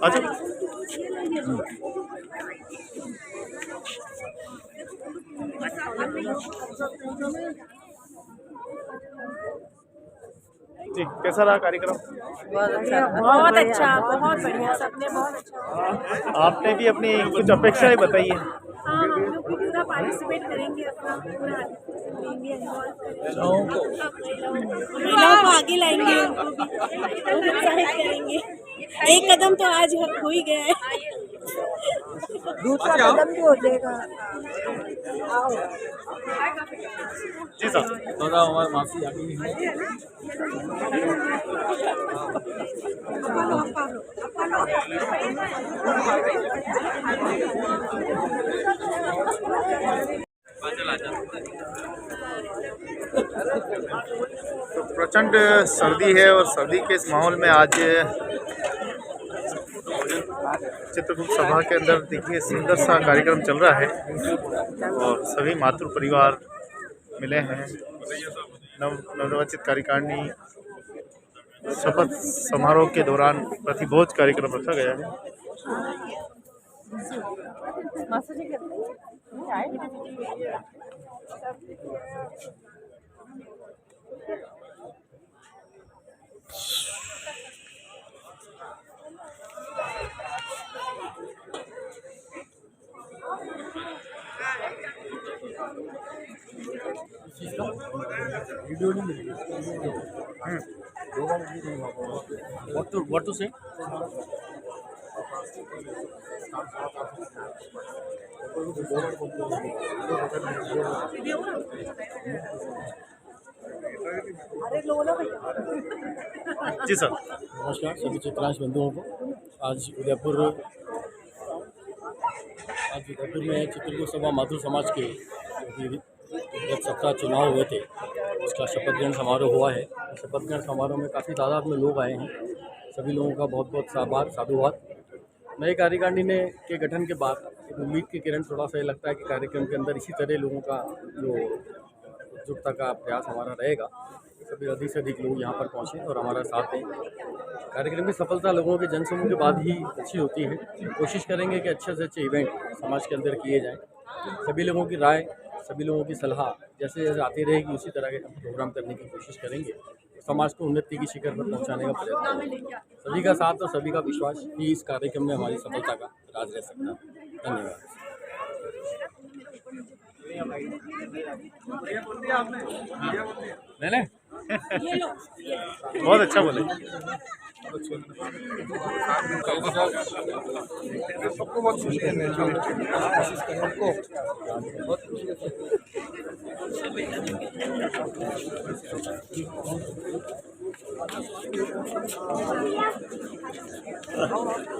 अच्छा जी, कैसा रहा कार्यक्रम? बहुत अच्छा, बहुत बढ़िया, सबने बहुत अच्छा। आपने भी अपनी कुछ अपेक्षाएं बताई है। हाँ, हम लोग भी पूरा पार्टिसिपेट करेंगे, अपना पूरा लेंगे, इन्वॉल्व करेंगे, महिलाओं को आगे लाएंगे, उनको भी प्रोत्साहित करेंगे। एक कदम तो आज हो ही गया है, दूसरा कदम भी हो जाएगा। जी साहब, हमारे माफी आगे तो प्रचंड सर्दी है और सर्दी के इस माहौल में आज चित्रगुप्त सभा के अंदर देखिए सुंदर सा कार्यक्रम चल रहा है और सभी मातृ परिवार मिले हैं। नवनिर्वाचित कार्यकारिणी शपथ समारोह के दौरान प्रतिभोज कार्यक्रम रखा गया है। What to say? जी सर, नमस्कार सभी चित्रांश बंधुओं को। आज उदयपुर में चित्रगुप्त सभा मातृ समाज के गत सप्ताह चुनाव हुए थे, उसका शपथ ग्रहण समारोह हुआ है। शपथ ग्रहण समारोह में काफ़ी तादाद में लोग आए हैं। सभी लोगों का बहुत बहुत आभार, साधुवाद। नई कार्यकारिणी के गठन के बाद एक उम्मीद की किरण, थोड़ा सा ये लगता है कि कार्यक्रम के अंदर इसी तरह लोगों का जो एकजुटता का प्रयास हमारा रहेगा, सभी अधिक से अधिक लोग यहाँ पर पहुँचें और हमारा साथ दें। कार्यक्रम की सफलता लोगों के जनसमूह के बाद ही अच्छी होती है। कोशिश करेंगे कि अच्छे से अच्छे इवेंट समाज के अंदर किए जाएँ। सभी लोगों की राय, सभी लोगों की सलाह जैसे जैसे आती रहेगी उसी तरह के प्रोग्राम करने की कोशिश करेंगे। समाज को उन्नति की शिखर पर पहुंचाने का प्रयत्न। सभी का साथ और सभी का विश्वास ही इस कार्यक्रम में हमारी सफलता का राज रह सकता है। धन्यवाद। नहीं बहुत अच्छा बोले। सबको बहुत खुशी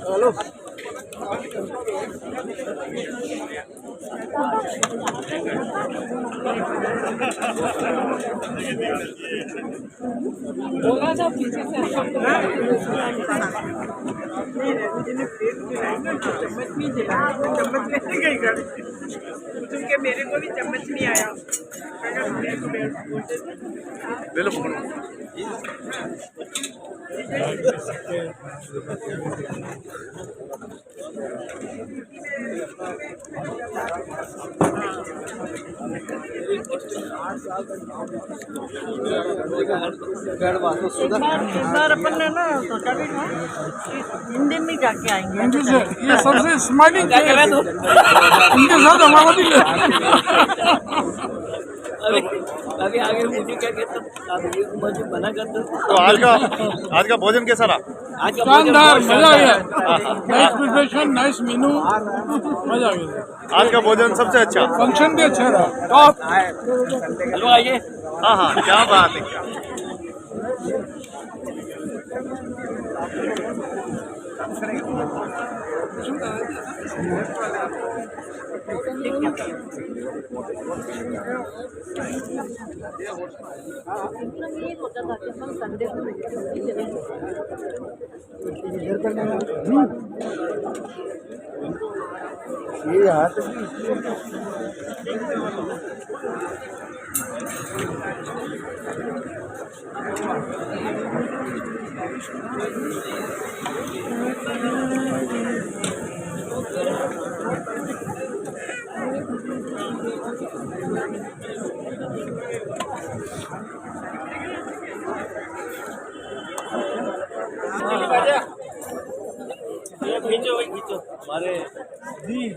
हेलो बोला था पीछे से क्योंकि मेरे को भी चम्मच नहीं आया। इस बार अपन ने ना सोचा भी था हिंदी में जाके आएंगे। हिंदी से ये सबसे स्माइलिंग उनके साथ हमारा भी आगे आगे मुझे क्या कहता मुझे बना करता। तो आज का भोजन कैसा रहा? आज का शानदार, मजा आ गया। नाइस प्रिपरेशन, नाइस मेनू, मजा आ गया। आज का भोजन सबसे अच्छा, फंक्शन भी अच्छा रहा, टॉप। हेलो आइए। हाँ, क्या बात है। ये हाथ खींचो भाई खींचो हमारे जी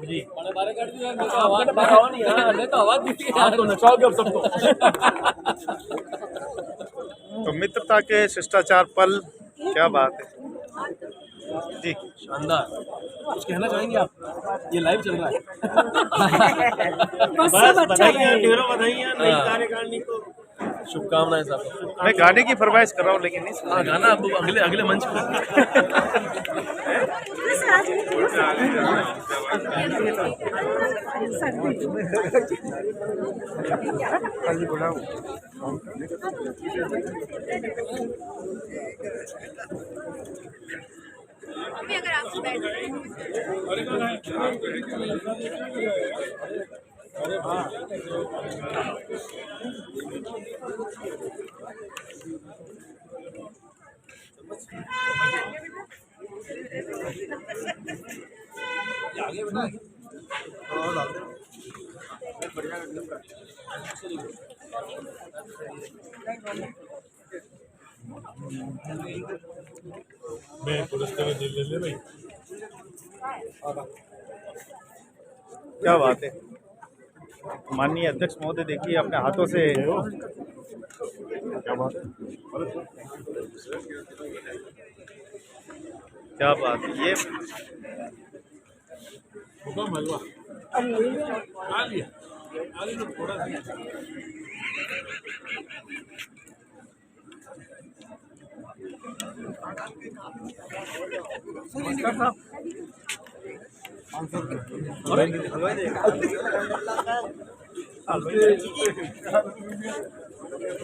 जी हमारे कर दिया मैं तो आवाज लगाओ नहीं यार मैं तो आवाज दी थी यार तो नचाओगे अब सबको तो मित्रता के शिष्टाचार पल, क्या बात है जी, शानदार। कुछ कहना चाहेंगे आप? ये लाइव चल रहा है। बस बधाइयाँ, ढेरों बधाइयाँ नई कार्यकारिणी को, शुभकामनाएं साहब। मैं गाने की फरमाइश कर रहा हूँ लेकिन नहीं सुना। गाना अब अगले अगले मंच अगर आप बैठ मैं पुरस्कार ले ले भाई। क्या बात है माननीय अध्यक्ष महोदय, देखिए अपने हाथों से, क्या बात है, क्या बात है, ये हलवा आ लिया थोड़ा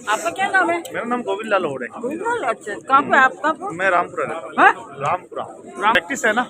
आपका क्या नाम है? मेरा नाम गोविंद लाल होड़े। अच्छा, कहाँ पे आपका? मैं रामपुरा रहता हूँ। रामपुरा प्रैक्टिस है ना।